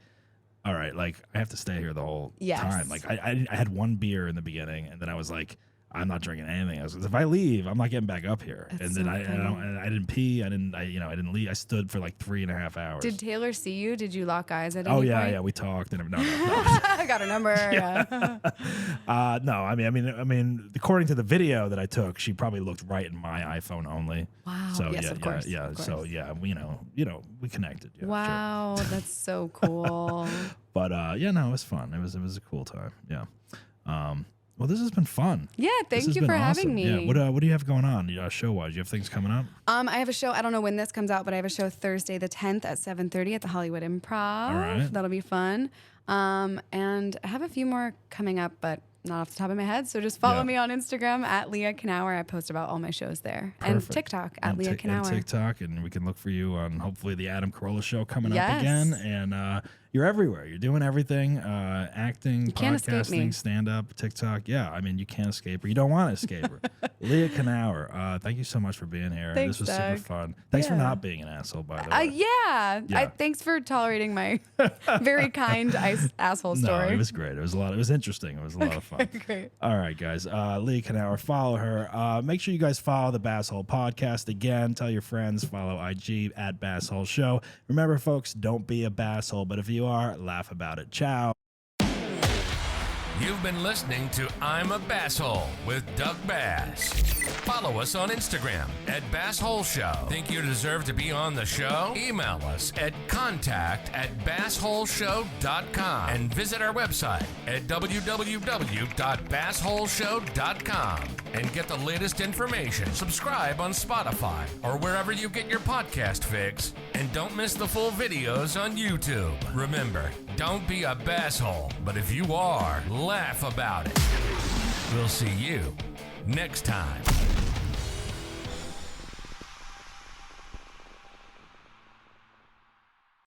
all right, like I have to stay here the whole Yes. time. Like I had one beer in the beginning, and then I was like, I'm not drinking anything. If I leave, I'm not getting back up here. That's and then so I didn't pee. I didn't leave. I stood for like 3.5 hours. Did Taylor see you? Did you lock eyes at any Oh point? yeah, we talked. And no. I got her number. Yeah. No, I mean, according to the video that I took, she probably looked right in my iPhone only. Wow. So Yes, yeah, of course, yeah. of So course. yeah, we connected. Yeah, sure. Wow, that's so cool. But no, it was fun. It was a cool time. Yeah. Well, this has been fun. Yeah, This thank has you been for awesome. having me. Yeah. What do you have going on show wise? You have things coming up? I have a show. I don't know when this comes out, but I have a show Thursday the 10th at 7:30 at the Hollywood Improv. All right. That'll be fun. And I have a few more coming up, but not off the top of my head. So just follow Yeah. me on Instagram at Leah Knauer. I post about all my shows there. And Perfect. TikTok at And Leah and Knauer. TikTok, and we can look for you on hopefully the Adam Carolla show coming up Yes. again. And you're everywhere. You're doing everything: acting, can't escape me. podcasting, stand up, TikTok. Yeah, I mean, you can't escape her. You don't want to escape her. Leah Knauer, thank you so much for being here. Thanks, this was Doug. super fun. Thanks for Yeah. not being an asshole, by the way. Yeah. Thanks for tolerating my very kind asshole story. No, it was great. It was interesting. It was a lot of fun. Great. All right, guys. Leah Knauer, follow her. Make sure you guys follow the Basshole Podcast. Again, tell your friends, follow IG at Basshole Show. Remember, folks, don't be a basshole, but if you are, laugh about it. Ciao. You've been listening to I'm a Basshole with Doug Bass. Follow us on Instagram at Basshole Show. Think you deserve to be on the show? Email us at contact@bassholeshow.com and visit our website at www.bassholeshow.com. and get the latest information. Subscribe on Spotify or wherever you get your podcast fix. And don't miss the full videos on YouTube. Remember, don't be a basshole, but if you are, laugh about it. We'll see you next time.